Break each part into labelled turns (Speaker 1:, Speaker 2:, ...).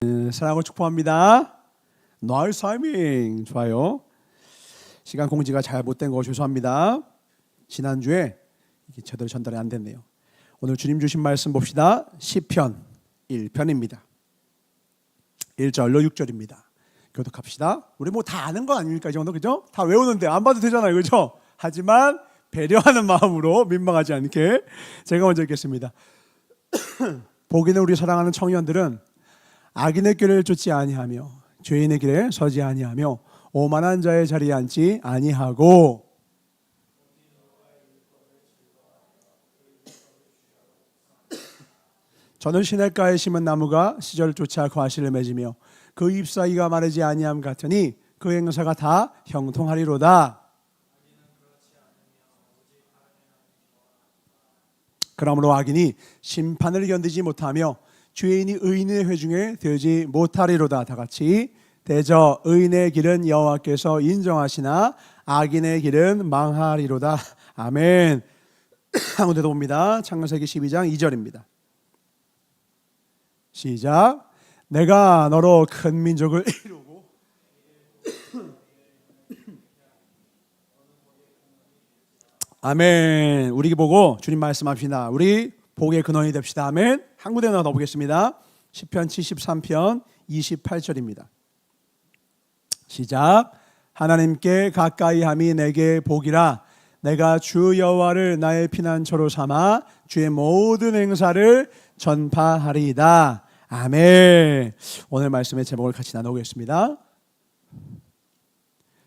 Speaker 1: 사랑하고 축복합니다. 나이스 타이밍. 좋아요. 시간 공지가 잘못된 거 죄송합니다. 지난주에 이게 제대로 전달이 안 됐네요. 오늘 주님 주신 말씀 봅시다. 시편 1편입니다. 1절로 6절입니다. 교독합시다. 우리 뭐 다 아는 거 아닙니까? 이 정도 그죠? 다 외우는데 안 봐도 되잖아요. 그죠? 하지만 배려하는 마음으로 민망하지 않게 제가 먼저 읽겠습니다. 보기는 우리 사랑하는 청년들은 악인의 길을 쫓지 아니하며 죄인의 길에 서지 아니하며 오만한 자의 자리에 앉지 아니하고 저는 시냇가에 심은 나무가 시절을 쫓아 과실을 맺으며 그 잎사귀가 마르지 아니함 같으니 그 행사가 다 형통하리로다. 그러므로 악인이 심판을 견디지 못하며 죄인이 의인의 회중에 들지 못하리로다. 다 같이 대저 의인의 길은 여호와께서 인정하시나 악인의 길은 망하리로다. 아멘. 한 군데 더 봅니다. 창세기 12장 2절입니다. 시작. 내가 너로 큰 민족을 이루고 아멘. 우리 보고 주님 말씀합시다. 우리 복의 근원이 됩시다. 아멘. 한 군데 더 보겠습니다. 시편 73편 28절입니다. 시작. 하나님께 가까이 함이 내게 복이라. 내가 주 여호와를 나의 피난처로 삼아 주의 모든 행사를 전파하리이다. 아멘. 오늘 말씀의 제목을 같이 나누겠습니다.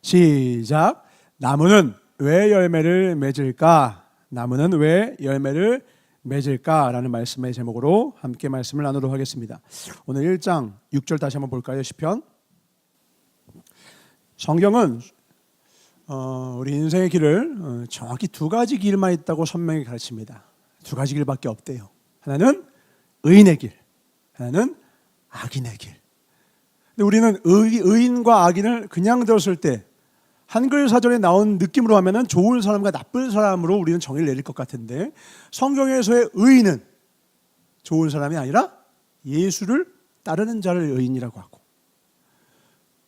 Speaker 1: 시작. 나무는 왜 열매를 맺을까? 나무는 왜 열매를 맺을까라는 말씀의 제목으로 함께 말씀을 나누도록 하겠습니다. 오늘 1장 6절 다시 한번 볼까요? 시편. 성경은 우리 인생의 길을 정확히 두 가지 길만 있다고 선명히 가르칩니다. 두 가지 길밖에 없대요. 하나는 의인의 길, 하나는 악인의 길. 근데 우리는 의인과 악인을 그냥 들었을 때 한글 사전에 나온 느낌으로 하면은 좋은 사람과 나쁜 사람으로 우리는 정의를 내릴 것 같은데, 성경에서의 의인은 좋은 사람이 아니라 예수를 따르는 자를 의인이라고 하고,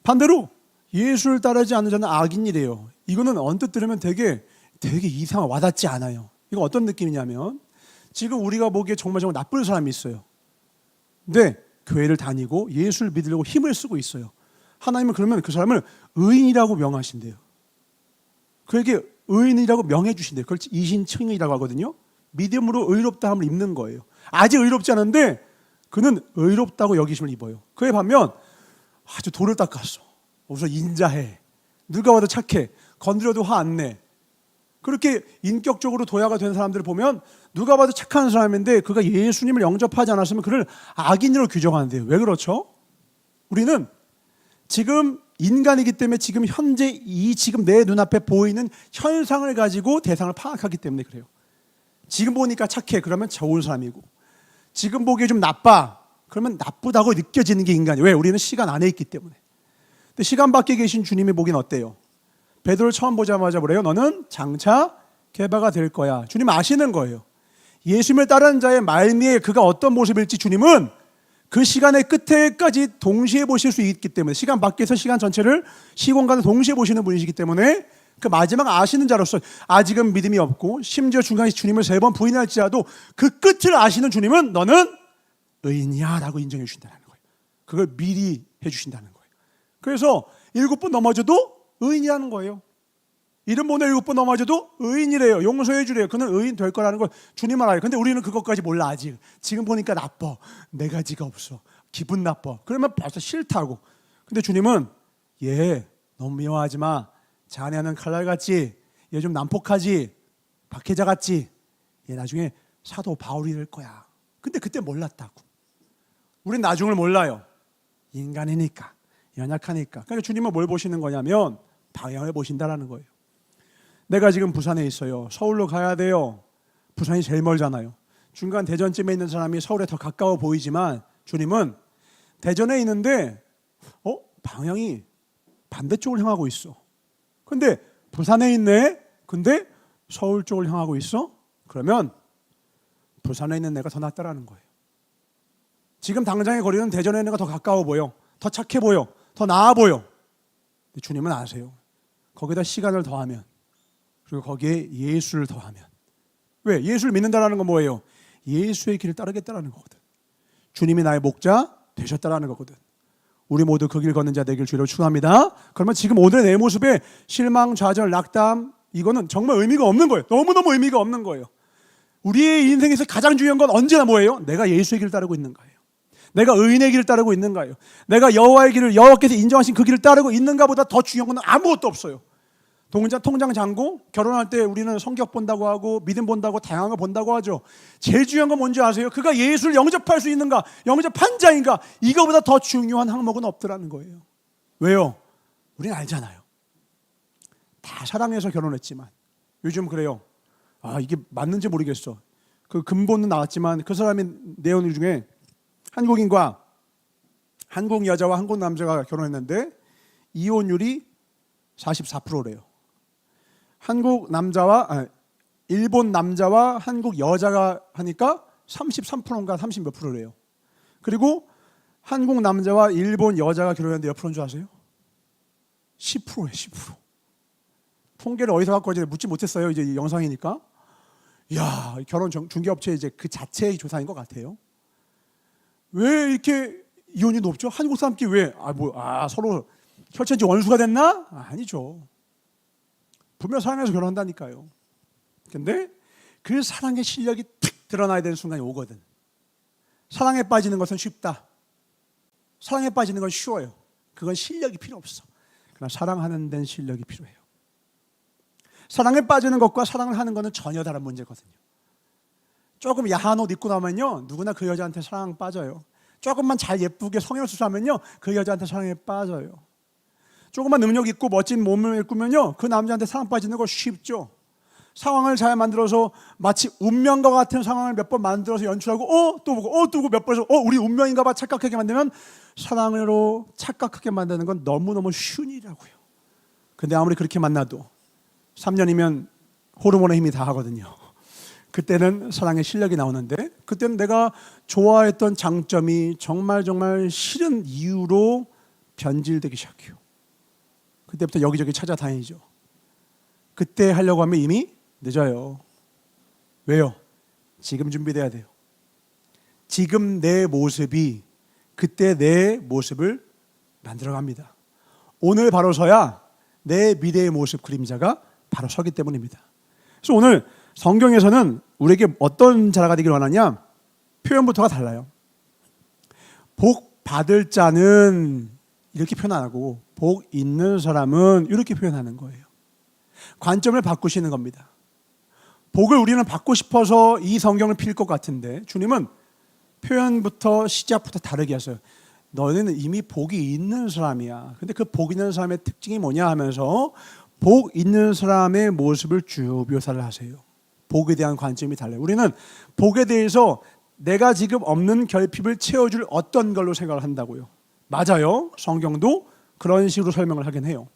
Speaker 1: 반대로 예수를 따르지 않는 자는 악인이래요. 이거는 언뜻 들으면 되게 이상하고 와닿지 않아요. 이거 어떤 느낌이냐면, 지금 우리가 보기에 정말 나쁜 사람이 있어요. 근데 교회를 다니고 예수를 믿으려고 힘을 쓰고 있어요. 하나님은 그러면 그 사람을 의인이라고 명하신대요. 그에게 의인이라고 명해 주신대요. 그걸 이신칭의라고 하거든요. 믿음으로 의롭다함을 입는 거예요. 아직 의롭지 않은데 그는 의롭다고 여기심을 입어요. 그에 반면 아주 돌을 닦았어. 우선 인자해. 누가 봐도 착해. 건드려도 화 안 내. 그렇게 인격적으로 도야가 된 사람들을 보면 누가 봐도 착한 사람인데 그가 예수님을 영접하지 않았으면 그를 악인으로 규정하는데요. 왜 그렇죠? 우리는 지금 인간이기 때문에 지금 현재 지금 내 눈앞에 보이는 현상을 가지고 대상을 파악하기 때문에 그래요. 지금 보니까 착해. 그러면 좋은 사람이고, 지금 보기에 좀 나빠. 그러면 나쁘다고 느껴지는 게 인간이에요. 왜? 우리는 시간 안에 있기 때문에. 근데 시간 밖에 계신 주님이 보기엔 어때요? 베드로를 처음 보자마자 뭐래요? 너는 장차 개바가 될 거야. 주님 아시는 거예요. 예수님을 따르는 자의 말미에 그가 어떤 모습일지 주님은 그 시간의 끝에까지 동시에 보실 수 있기 때문에, 시간 밖에서 시간 전체를 시공간을 동시에 보시는 분이시기 때문에 그 마지막 아시는 자로서 아직은 믿음이 없고 심지어 중간에 주님을 3번 부인할지라도 그 끝을 아시는 주님은 너는 의인이야 라고 인정해 주신다는 거예요. 그걸 미리 해 주신다는 거예요. 그래서 7번 넘어져도 의인이라는 거예요. 이름 보내 7번 넘어져도 의인이래요. 용서해 주래요. 그는 의인 될 거라는 걸 주님 알아요. 근데 우리는 그것까지 몰라. 아직 지금 보니까 나빠. 내 가지가 없어. 기분 나빠. 그러면 벌써 싫다고. 근데 주님은 얘 너무 미워하지 마. 자네는 칼날 같지. 얘 좀 난폭하지. 박해자 같지. 얘 나중에 사도 바울이 될 거야. 근데 그때 몰랐다고. 우린 나중을 몰라요. 인간이니까, 연약하니까. 그러니까 주님은 뭘 보시는 거냐면 방향을 보신다라는 거예요. 내가 지금 부산에 있어요. 서울로 가야 돼요. 부산이 제일 멀잖아요. 중간 대전쯤에 있는 사람이 서울에 더 가까워 보이지만 주님은 대전에 있는데 방향이 반대쪽을 향하고 있어. 근데 부산에 있네. 근데 서울 쪽을 향하고 있어. 그러면 부산에 있는 내가 더 낫다라는 거예요. 지금 당장의 거리는 대전에 있는 거 더 가까워 보여. 더 착해 보여. 더 나아 보여. 근데 주님은 아세요. 거기다 시간을 더하면, 그리고 거기에 예수를 더하면, 왜? 예수를 믿는다는 건 뭐예요? 예수의 길을 따르겠다는 거거든. 주님이 나의 목자 되셨다는 거거든. 우리 모두 그 길 걷는 자 되길 주로 축원합니다. 그러면 지금 오늘의 내 모습에 실망, 좌절, 낙담, 이거는 정말 의미가 없는 거예요. 너무너무 의미가 없는 거예요. 우리의 인생에서 가장 중요한 건 언제나 뭐예요? 내가 예수의 길을 따르고 있는가예요. 내가 의인의 길을 따르고 있는가예요. 내가 여호와의 길을, 여호와께서 인정하신 그 길을 따르고 있는가보다 더 중요한 건 아무것도 없어요. 통장 잔고 결혼할 때 우리는 성격 본다고 하고 믿음 본다고 다양한 거 본다고 하죠. 제일 중요한 건 뭔지 아세요? 그가 예수를 영접할 수 있는가, 영접한 자인가, 이거보다 더 중요한 항목은 없더라는 거예요. 왜요? 우리는 알잖아요. 다 사랑해서 결혼했지만 요즘 그래요. 이게 맞는지 모르겠어. 그 근본은 나왔지만 그 사람의 내용 중에 한국인과 한국 여자와 한국 남자가 결혼했는데 이혼율이 44%래요. 일본 남자와 한국 여자가 하니까 33%인가 30 몇 프로래요. 그리고 한국 남자와 일본 여자가 결혼했는데 몇 프로인 줄 아세요? 10%예요. 10%. 통계를 어디서 갖고 왔는지 묻지 못했어요. 이제 영상이니까. 이야, 결혼 중개업체 이제 그 자체의 조사인 것 같아요. 왜 이렇게 이혼이 높죠? 한국 사람끼리 왜? 서로 혈전지 원수가 됐나? 아니죠. 분명 사랑해서 결혼한다니까요. 근데 그 사랑의 실력이 탁 드러나야 되는 순간이 오거든. 사랑에 빠지는 것은 쉽다. 사랑에 빠지는 건 쉬워요. 그건 실력이 필요 없어. 그러나 사랑하는 데는 실력이 필요해요. 사랑에 빠지는 것과 사랑을 하는 것은 전혀 다른 문제거든요. 조금 야한 옷 입고 나면요, 누구나 그 여자한테 사랑 빠져요. 조금만 잘 예쁘게 성형수술하면요, 그 여자한테 사랑에 빠져요. 조금만 능력 있고 멋진 몸을 입고면요, 그 남자한테 사랑 빠지는 거 쉽죠. 상황을 잘 만들어서 마치 운명과 같은 상황을 몇 번 만들어서 연출하고 또 보고 몇 번에서 우리 운명인가 봐 착각하게 만들면 사랑으로 착각하게 만드는 건 너무너무 쉬운 일이라고요. 근데 아무리 그렇게 만나도 3년이면 호르몬의 힘이 다 하거든요. 그때는 사랑의 실력이 나오는데 그때는 내가 좋아했던 장점이 정말 싫은 이유로 변질되기 시작해요. 그때부터 여기저기 찾아다니죠. 그때 하려고 하면 이미 늦어요. 왜요? 지금 준비돼야 돼요. 지금 내 모습이 그때 내 모습을 만들어갑니다. 오늘 바로 서야 내 미래의 모습 그림자가 바로 서기 때문입니다. 그래서 오늘 성경에서는 우리에게 어떤 자라가 되기를 원하냐? 표현부터가 달라요. 복 받을 자는 이렇게 표현 안 하고 복 있는 사람은 이렇게 표현하는 거예요. 관점을 바꾸시는 겁니다. 복을 우리는 받고 싶어서 이 성경을 필 것 같은데 주님은 표현부터 시작부터 다르게 하세요. 너는 이미 복이 있는 사람이야. 근데 그 복 있는 사람의 특징이 뭐냐 하면서 복 있는 사람의 모습을 쭉 묘사를 하세요. 복에 대한 관점이 달라요. 우리는 복에 대해서 내가 지금 없는 결핍을 채워줄 어떤 걸로 생각을 한다고요. 맞아요. 성경도 그런 식으로 설명을 하긴 해요.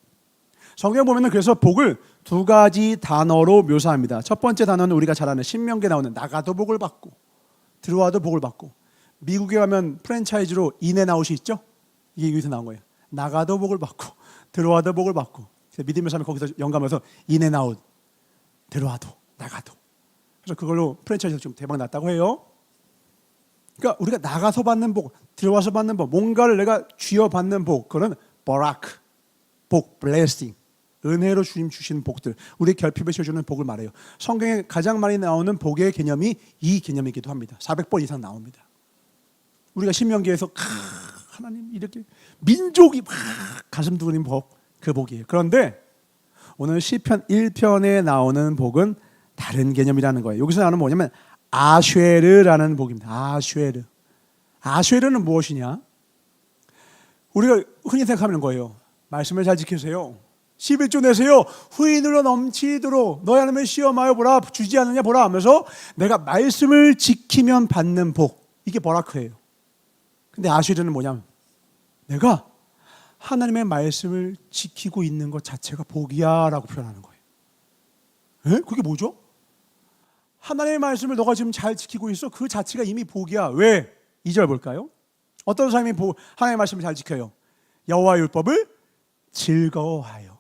Speaker 1: 성경 보면은 그래서 복을 두 가지 단어로 묘사합니다. 첫 번째 단어는 우리가 잘 아는 신명기에 나오는 나가도 복을 받고 들어와도 복을 받고, 미국에 가면 프랜차이즈로 인앤아웃이 있죠? 이게 여기서 나온 거예요. 나가도 복을 받고 들어와도 복을 받고. 믿음의 삶이 거기서 영감해서 인앤아웃, 들어와도 나가도. 그래서 그걸로 프랜차이즈가 좀 대박 났다고 해요. 그러니까 우리가 나가서 받는 복, 들어와서 받는 복, 뭔가를 내가 쥐어 받는 복, 그거는 버라크, 복, 블레싱, 은혜로 주님 주시는 복들, 우리 결핍을 채워주는 복을 말해요. 성경에 가장 많이 나오는 복의 개념이 이 개념이기도 합니다. 400번 이상 나옵니다. 우리가 신명기에서 하나님 이렇게 민족이 막 가슴 두근인 복, 그 복이에요. 그런데 오늘 시편 1편에 나오는 복은 다른 개념이라는 거예요. 여기서 나오는 뭐냐면 아쉐르라는 복입니다. 아쉐르. 아쉐르는 무엇이냐? 우리가 흔히 생각하는 거예요. 말씀을 잘 지키세요. 11조 내세요. 후인으로 넘치도록 너희 하나님을 시험하여 보라. 주지 않느냐 보라 하면서 내가 말씀을 지키면 받는 복. 이게 버라크예요. 근데 아쉐르는 뭐냐면 내가 하나님의 말씀을 지키고 있는 것 자체가 복이야 라고 표현하는 거예요. 에? 그게 뭐죠? 하나님의 말씀을 너가 지금 잘 지키고 있어. 그 자체가 이미 복이야. 왜? 2절 볼까요? 어떤 사람이 하나님의 말씀을 잘 지켜요? 여호와의 율법을 즐거워하여.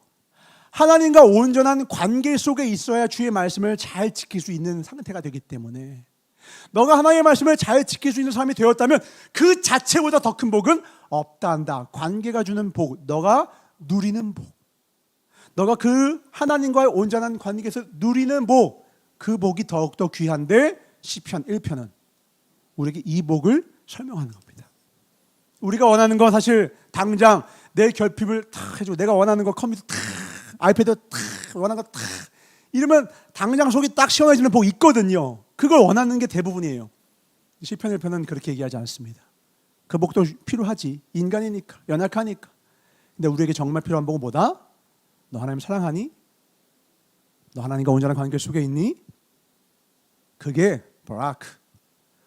Speaker 1: 하나님과 온전한 관계 속에 있어야 주의 말씀을 잘 지킬 수 있는 상태가 되기 때문에, 너가 하나님의 말씀을 잘 지킬 수 있는 사람이 되었다면 그 자체보다 더 큰 복은 없다 한다. 관계가 주는 복, 너가 누리는 복, 너가 그 하나님과의 온전한 관계에서 누리는 복, 그 복이 더욱더 귀한데 시편 1편은 우리에게 이 복을 설명하는 겁니다. 우리가 원하는 건 사실 당장 내 결핍을 탁 해주고, 내가 원하는 거 컴퓨터 탁, 아이패드 탁, 원하는 거 탁 이러면 당장 속이 딱 시원해지는 복이 있거든요. 그걸 원하는 게 대부분이에요. 시편 1편은 그렇게 얘기하지 않습니다. 그 복도 필요하지, 인간이니까, 연약하니까. 근데 우리에게 정말 필요한 복은 뭐다? 너 하나님 사랑하니? 너 하나님과 온전한 관계 속에 있니? 그게 바라크,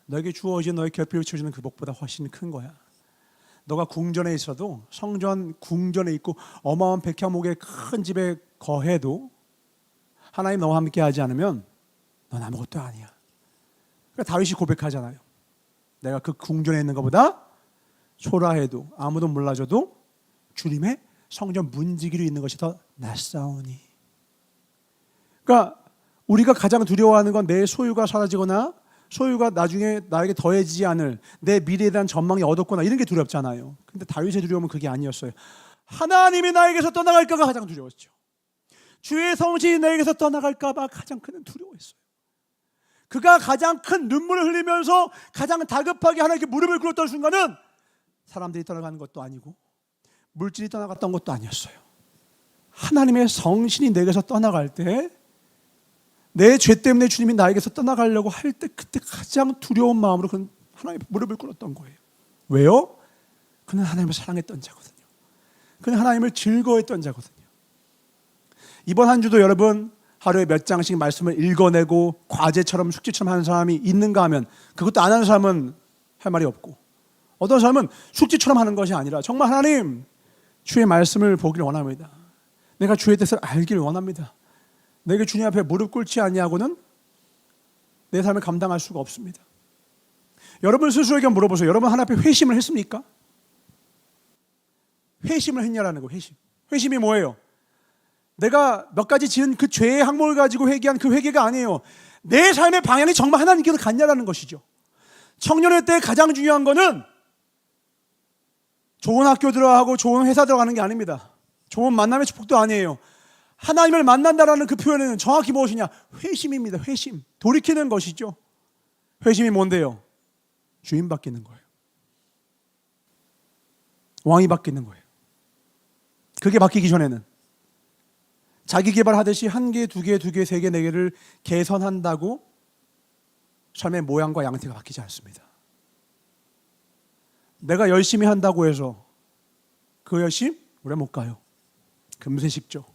Speaker 1: 너에게 주어진 너의 결핍을 채워주는 그 복보다 훨씬 큰 거야. 너가 궁전에 있어도, 성전 궁전에 있고 어마어마한 백향목의 큰 집에 거해도 하나님 너와 함께 하지 않으면 넌 아무것도 아니야. 그러니까 다윗이 고백하잖아요. 내가 그 궁전에 있는 것보다 초라해도 아무도 몰라줘도 주님의 성전 문지기로 있는 것이 더 낫사오니. 그러니까 우리가 가장 두려워하는 건 내 소유가 사라지거나 소유가 나중에 나에게 더해지지 않을 내 미래에 대한 전망이 어둡거나 이런 게 두렵잖아요. 근데 다윗의 두려움은 그게 아니었어요. 하나님이 나에게서 떠나갈까가 가장 두려웠죠. 주의 성신이 나에게서 떠나갈까 봐 가장 큰 두려워했어요. 그가 가장 큰 눈물을 흘리면서 가장 다급하게 하나님께 무릎을 꿇었던 순간은 사람들이 떠나가는 것도 아니고 물질이 떠나갔던 것도 아니었어요. 하나님의 성신이 내게서 떠나갈 때, 내 죄 때문에 주님이 나에게서 떠나가려고 할 때, 그때 가장 두려운 마음으로 그는 하나님의 무릎을 꿇었던 거예요. 왜요? 그는 하나님을 사랑했던 자거든요. 그는 하나님을 즐거워했던 자거든요. 이번 한 주도 여러분 하루에 몇 장씩 말씀을 읽어내고 과제처럼 숙제처럼 하는 사람이 있는가 하면, 그것도 안 하는 사람은 할 말이 없고, 어떤 사람은 숙제처럼 하는 것이 아니라 정말 하나님 주의 말씀을 보기를 원합니다. 내가 주의 뜻을 알기를 원합니다. 내가 주님 앞에 무릎 꿇지 아니하고는 내 삶을 감당할 수가 없습니다. 여러분 스스로에게 물어보세요. 여러분 하나님 앞에 회심을 했습니까? 회심을 했냐라는 거. 회심이 뭐예요? 내가 몇 가지 지은 그 죄의 항목을 가지고 회개한 그 회개가 아니에요. 내 삶의 방향이 정말 하나님께로 갔냐라는 것이죠. 청년의 때 가장 중요한 거는 좋은 학교 들어가고 좋은 회사 들어가는 게 아닙니다. 좋은 만남의 축복도 아니에요. 하나님을 만난다라는 그 표현은 정확히 무엇이냐? 회심입니다. 회심. 돌이키는 것이죠. 회심이 뭔데요? 주인 바뀌는 거예요. 왕이 바뀌는 거예요. 그게 바뀌기 전에는 자기 개발하듯이 한 개, 두 개, 두 개, 세 개, 네 개를 개선한다고 삶의 모양과 양태가 바뀌지 않습니다. 내가 열심히 한다고 해서 그 열심 오래 못 가요. 금세 식죠.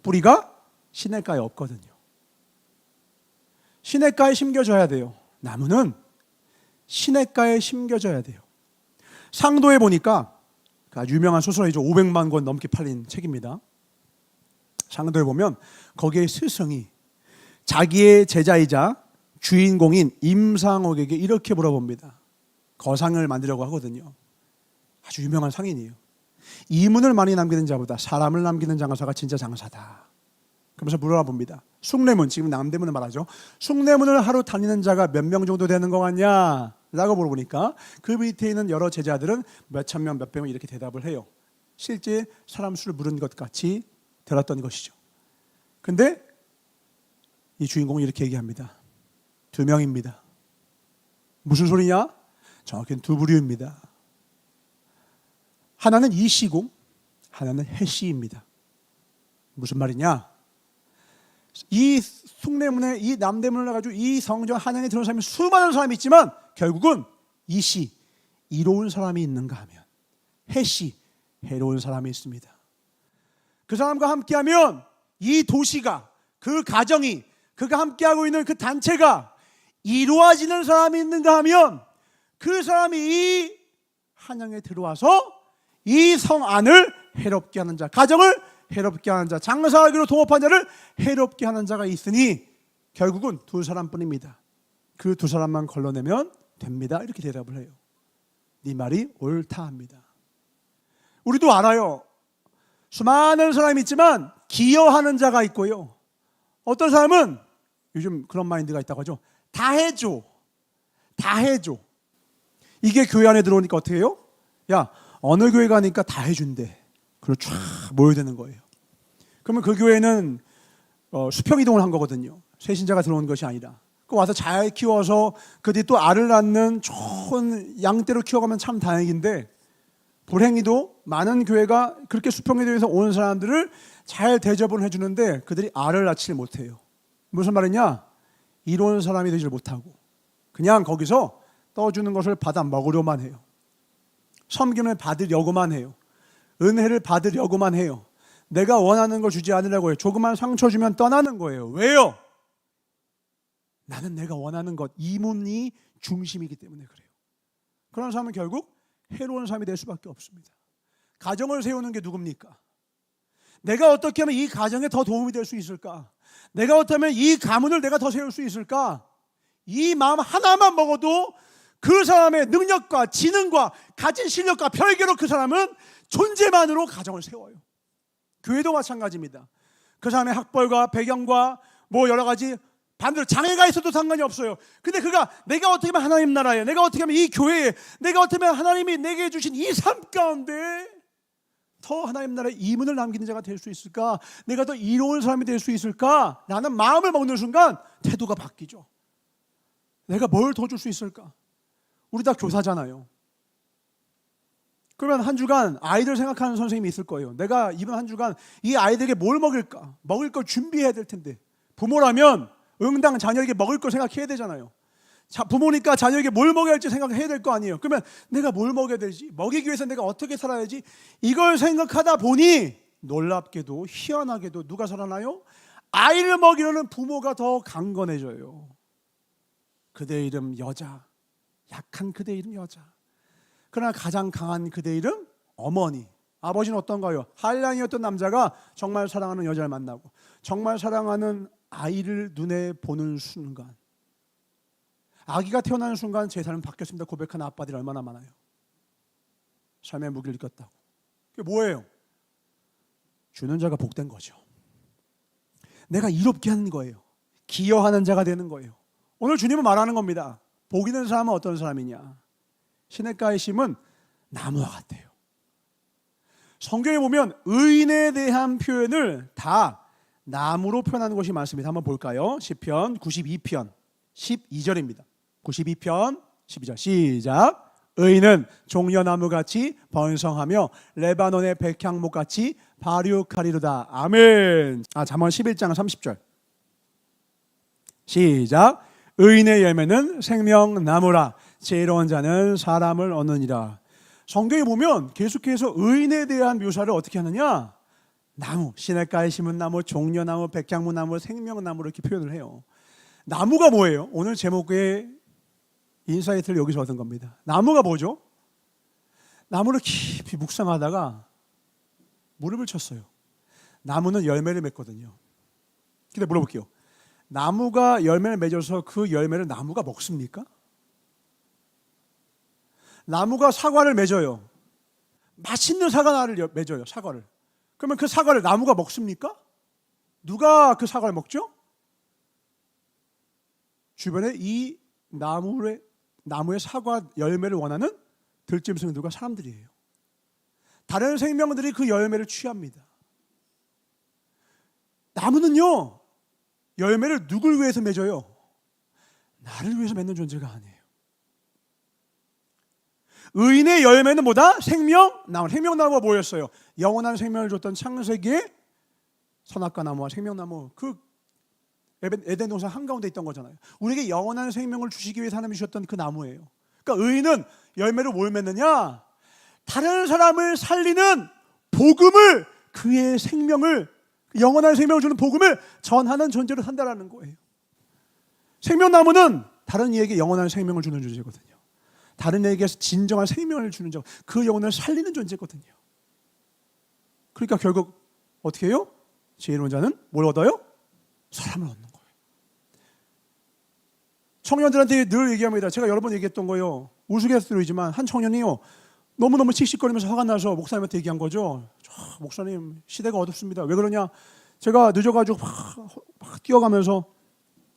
Speaker 1: 뿌리가 시냇가에 없거든요. 시냇가에 심겨져야 돼요. 나무는 시냇가에 심겨져야 돼요. 상도에 보니까 아주 유명한 소설이죠. 500만 권 넘게 팔린 책입니다. 상도에 보면 거기에 스승이 자기의 제자이자 주인공인 임상옥에게 이렇게 물어봅니다. 거상을 만들려고 하거든요. 아주 유명한 상인이에요. 이문을 많이 남기는 자보다 사람을 남기는 장사가 진짜 장사다. 그러면서 물어봅니다. 숭례문, 지금 남대문을 말하죠. 숭례문을 하루 다니는 자가 몇 명 정도 되는 거 같냐? 라고 물어보니까 그 밑에 있는 여러 제자들은 몇천 명, 몇백 명 이렇게 대답을 해요. 실제 사람 수를 물은 것 같이 들었던 것이죠. 근데 이 주인공은 이렇게 얘기합니다. 2명입니다. 무슨 소리냐? 정확히는 두 부류입니다. 하나는 이씨고 하나는 해씨입니다. 무슨 말이냐? 이 숭례문에, 이 남대문을 가지고 이 성전 한양에 들어온 사람이 수많은 사람이 있지만 결국은 이씨, 이로운 사람이 있는가 하면 해씨, 해로운 사람이 있습니다. 그 사람과 함께하면 이 도시가, 그 가정이, 그가 함께하고 있는 그 단체가 이루어지는 사람이 있는가 하면 그 사람이 이 한양에 들어와서 이 성 안을 해롭게 하는 자, 가정을 해롭게 하는 자, 장사하기로 동업한 자를 해롭게 하는 자가 있으니 결국은 두 사람뿐입니다. 그 두 사람만 걸러내면 됩니다. 이렇게 대답을 해요. 네 말이 옳다 합니다. 우리도 알아요. 수많은 사람이 있지만 기여하는 자가 있고요. 어떤 사람은 요즘 그런 마인드가 있다고 하죠. 다 해줘. 다 해줘. 이게 교회 안에 들어오니까 어떻게 해요? 야, 어느 교회 가니까 다 해준대. 그리고 쫙 모여드는 거예요. 그러면 그 교회는 수평 이동을 한 거거든요. 새 신자가 들어온 것이 아니라. 그 와서 잘 키워서 그들이 또 알을 낳는 좋은 양떼로 키워가면 참 다행인데, 불행히도 많은 교회가 그렇게 수평 이동에서 온 사람들을 잘 대접을 해주는데 그들이 알을 낳지 못해요. 무슨 말이냐? 이로운 사람이 되지 못하고 그냥 거기서 떠주는 것을 받아 먹으려만 해요. 섬김을 받으려고만 해요. 은혜를 받으려고만 해요. 내가 원하는 걸 주지 않으려고 해요. 조그만 상처 주면 떠나는 거예요. 왜요? 나는 내가 원하는 것, 이문이 중심이기 때문에 그래요. 그런 사람은 결국 해로운 삶이 될 수밖에 없습니다. 가정을 세우는 게 누굽니까? 내가 어떻게 하면 이 가정에 더 도움이 될 수 있을까? 내가 어떻게 하면 이 가문을 내가 더 세울 수 있을까? 이 마음 하나만 먹어도 그 사람의 능력과 지능과 가진 실력과 별개로 그 사람은 존재만으로 가정을 세워요. 교회도 마찬가지입니다. 그 사람의 학벌과 배경과 뭐 여러 가지 반대로 장애가 있어도 상관이 없어요. 근데 그가 내가 어떻게 하면 하나님 나라에, 내가 어떻게 하면 이 교회에, 내가 어떻게 하면 하나님이 내게 주신 이 삶 가운데 더 하나님 나라의 이문을 남기는 자가 될 수 있을까? 내가 더 이로운 사람이 될 수 있을까? 라는 마음을 먹는 순간 태도가 바뀌죠. 내가 뭘 더 줄 수 있을까? 우리 다 교사잖아요. 그러면 한 주간 아이들 생각하는 선생님이 있을 거예요. 내가 이번 한 주간 이 아이들에게 뭘 먹일까? 먹을 걸 준비해야 될 텐데, 부모라면 응당 자녀에게 먹을 걸 생각해야 되잖아요. 부모니까 자녀에게 뭘 먹여야 할지 생각해야 될 거 아니에요. 그러면 내가 뭘 먹여야 되지? 먹이기 위해서 내가 어떻게 살아야지? 이걸 생각하다 보니 놀랍게도 희한하게도 누가 살아나요? 아이를 먹이려는 부모가 더 강건해져요. 그대 이름 여자, 약한 그대 이름 여자. 그러나 가장 강한 그대 이름 어머니. 아버지는 어떤가요? 한량이었던 남자가 정말 사랑하는 여자를 만나고 정말 사랑하는 아이를 눈에 보는 순간, 아기가 태어나는 순간 제 삶은 바뀌었습니다 고백하는 아빠들이 얼마나 많아요. 삶의 무기를 느꼈다고. 그게 뭐예요? 주는 자가 복된 거죠. 내가 이롭게 하는 거예요. 기여하는 자가 되는 거예요. 오늘 주님은 말하는 겁니다. 복 있는 사람은 어떤 사람이냐? 시냇가의 심은 나무와 같아요. 성경에 보면 의인에 대한 표현을 다 나무로 표현하는 것이 많습니다. 한번 볼까요? 시편 92편 12절입니다. 92편 12절 시작. 의인은 종려나무같이 번성하며 레바논의 백향목같이 발육하리로다. 아멘. 잠언 11장 30절 시작. 의인의 열매는 생명나무라. 지혜로운 자는 사람을 얻느니라. 성경에 보면 계속해서 의인에 대한 묘사를 어떻게 하느냐? 나무, 시냇가에 심은 나무, 종려나무, 백향무나무, 생명나무로 이렇게 표현을 해요. 나무가 뭐예요? 오늘 제목의 인사이트를 여기서 얻은 겁니다. 나무가 뭐죠? 나무를 깊이 묵상하다가 무릎을 쳤어요. 나무는 열매를 맺거든요. 근데 물어볼게요. 나무가 열매를 맺어서 그 열매를 나무가 먹습니까? 나무가 사과를 맺어요. 맛있는 사과를 맺어요. 사과를. 그러면 그 사과를 나무가 먹습니까? 누가 그 사과를 먹죠? 주변에 이 나무의 사과 열매를 원하는 들짐승들과 사람들이에요. 다른 생명들이 그 열매를 취합니다. 나무는요, 열매를 누굴 위해서 맺어요? 나를 위해서 맺는 존재가 아니에요. 의인의 열매는 뭐다? 생명나무. 생명나무가 뭐였어요? 영원한 생명을 줬던 창세기의 선악과 나무와 생명나무, 그 에덴 동산 한가운데 있던 거잖아요. 우리에게 영원한 생명을 주시기 위해 하나님이 주셨던 그 나무예요. 그러니까 의인은 열매를 뭘 맺느냐? 다른 사람을 살리는 복음을, 그의 생명을, 영원한 생명을 주는 복음을 전하는 존재로 산다라는 거예요. 생명나무는 다른 이에게 영원한 생명을 주는 존재거든요. 다른 이에게 진정한 생명을 주는 자, 그 영혼을 살리는 존재거든요. 그러니까 결국 어떻게 해요? 지혜로운 자는 뭘 얻어요? 사람을 얻는 거예요. 청년들한테 늘 얘기합니다. 제가 여러 번 얘기했던 거예요. 우스갯소리지만 한 청년이요, 너무너무 씩씩거리면서 화가 나서 목사님한테 얘기한 거죠. 목사님, 시대가 어둡습니다. 왜 그러냐? 제가 늦어가지고 막 뛰어가면서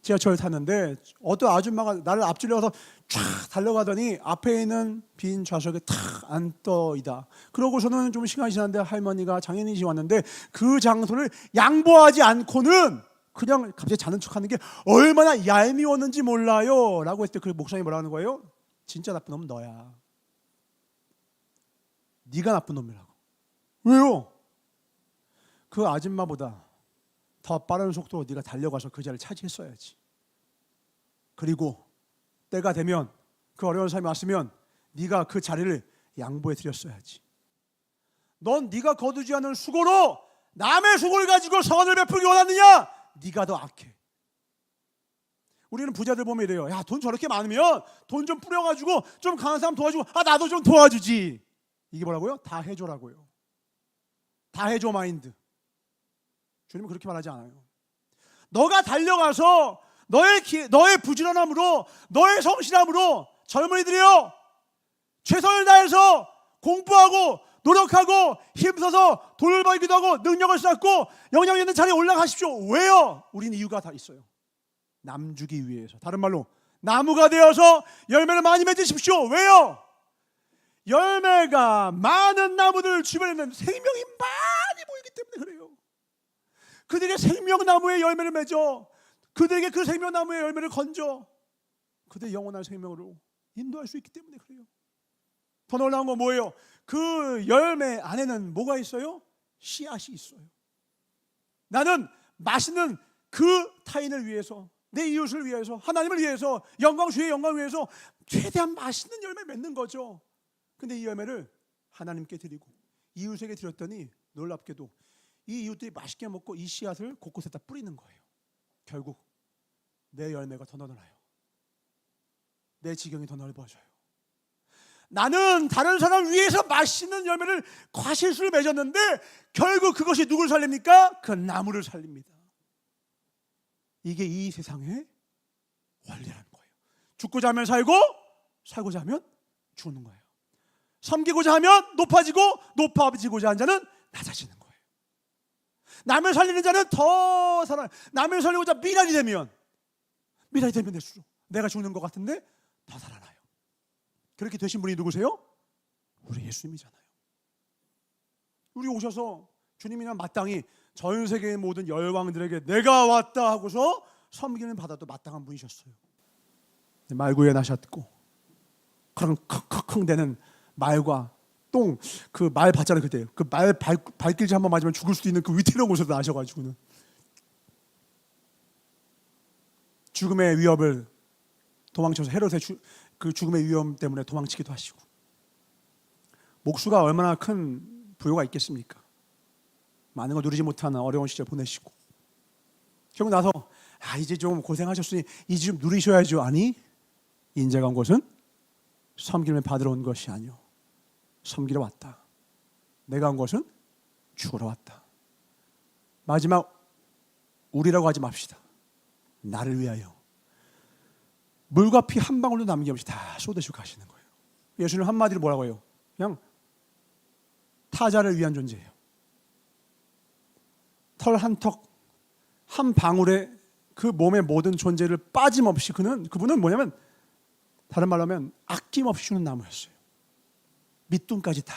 Speaker 1: 지하철을 탔는데 어떤 아줌마가 나를 앞질러서 쫙 달려가더니 앞에 있는 빈 좌석에 탁 앉더이다. 그러고서는 좀 시간이 지났는데 할머니가 장인이시 왔는데 그 장소를 양보하지 않고는 그냥 갑자기 자는 척하는 게 얼마나 얄미웠는지 몰라요 라고 했을 때 그 목사님이 뭐라 하는 거예요? 진짜 나쁜 놈은 너야. 네가 나쁜 놈이라고. 왜요? 그 아줌마보다 더 빠른 속도로 네가 달려가서 그 자리를 차지했어야지. 그리고 때가 되면 그 어려운 사람이 왔으면 네가 그 자리를 양보해 드렸어야지. 넌 네가 거두지 않은 수고로 남의 수고를 가지고 선을 베풀기 원하느냐? 네가 더 악해. 우리는 부자들 보면 이래요. 야, 돈 저렇게 많으면 돈 좀 뿌려가지고 좀 강한 사람 도와주고, 나도 좀 도와주지. 이게 뭐라고요? 다 해줘라고요. 다 해줘 마인드. 주님은 그렇게 말하지 않아요. 너가 달려가서 너의 부지런함으로, 너의 성실함으로, 젊은이들이요, 최선을 다해서 공부하고 노력하고 힘써서 돈을 벌기도 하고 능력을 쌓고 영향 있는 자리에 올라가십시오. 왜요? 우리는 이유가 다 있어요. 남 주기 위해서. 다른 말로 나무가 되어서 열매를 많이 맺으십시오. 왜요? 열매가 많은 나무들 주변에는 생명이 많이 보이기 때문에 그래요. 그들에게 생명나무의 열매를 맺어, 그들에게 그 생명나무의 열매를 건져 그들의 영원한 생명으로 인도할 수 있기 때문에 그래요. 더 놀라운 건 뭐예요? 그 열매 안에는 뭐가 있어요? 씨앗이 있어요. 나는 맛있는 그 타인을 위해서, 내 이웃을 위해서, 하나님을 위해서, 주의 영광을 위해서 최대한 맛있는 열매 맺는 거죠. 근데 이 열매를 하나님께 드리고 이웃에게 드렸더니 놀랍게도 이 이웃들이 맛있게 먹고 이 씨앗을 곳곳에다 뿌리는 거예요. 결국 내 열매가 더 늘어나요. 내 지경이 더 넓어져요. 나는 다른 사람 위해서 맛있는 열매를 과실수를 맺었는데 결국 그것이 누굴 살립니까? 그 나무를 살립니다. 이게 이 세상의 원리라는 거예요. 죽고자 하면 살고, 살고자 하면 죽는 거예요. 섬기고자 하면 높아지고자 하는 자는 낮아지는 거예요. 남을 살리는 자는 더 살아요. 남을 살리고자 미랄이 되면 될수록 내가 죽는 것 같은데 더 살아나요. 그렇게 되신 분이 누구세요? 우리 예수님이잖아요. 우리 오셔서 주님이나 마땅히 전 세계의 모든 열왕들에게 내가 왔다 하고서 섬기는 받아도 마땅한 분이셨어요. 말구에 나셨고 컹컹컹 대는 말과 똥, 그 말 봤잖아요. 그때 그 말 발길질 한번 맞으면 죽을 수도 있는 그 위태로운 곳에서 나셔가지고는 죽음의 위협을 도망쳐서 헤롯의 그 죽음의 위험 때문에 도망치기도 하시고, 목수가 얼마나 큰 부요가 있겠습니까? 많은 걸 누리지 못하는 어려운 시절 보내시고 결국 나서 이제 좀 고생하셨으니 이제 좀 누리셔야죠. 아니, 인자가 온 것은 섬김을 받으러 온 것이 아니요 섬기러 왔다. 내가 온 것은 죽으러 왔다. 마지막 우리라고 하지 맙시다. 나를 위하여 물과 피 한 방울도 남김없이 다 쏟으시고 가시는 거예요. 예수님 한마디로 뭐라고 해요? 그냥 타자를 위한 존재예요. 털 한 턱, 한 방울에 그 몸의 모든 존재를 빠짐없이 그분은 뭐냐면, 다른 말로 하면 아낌없이 주는 나무였어요. 밑둥까지 다,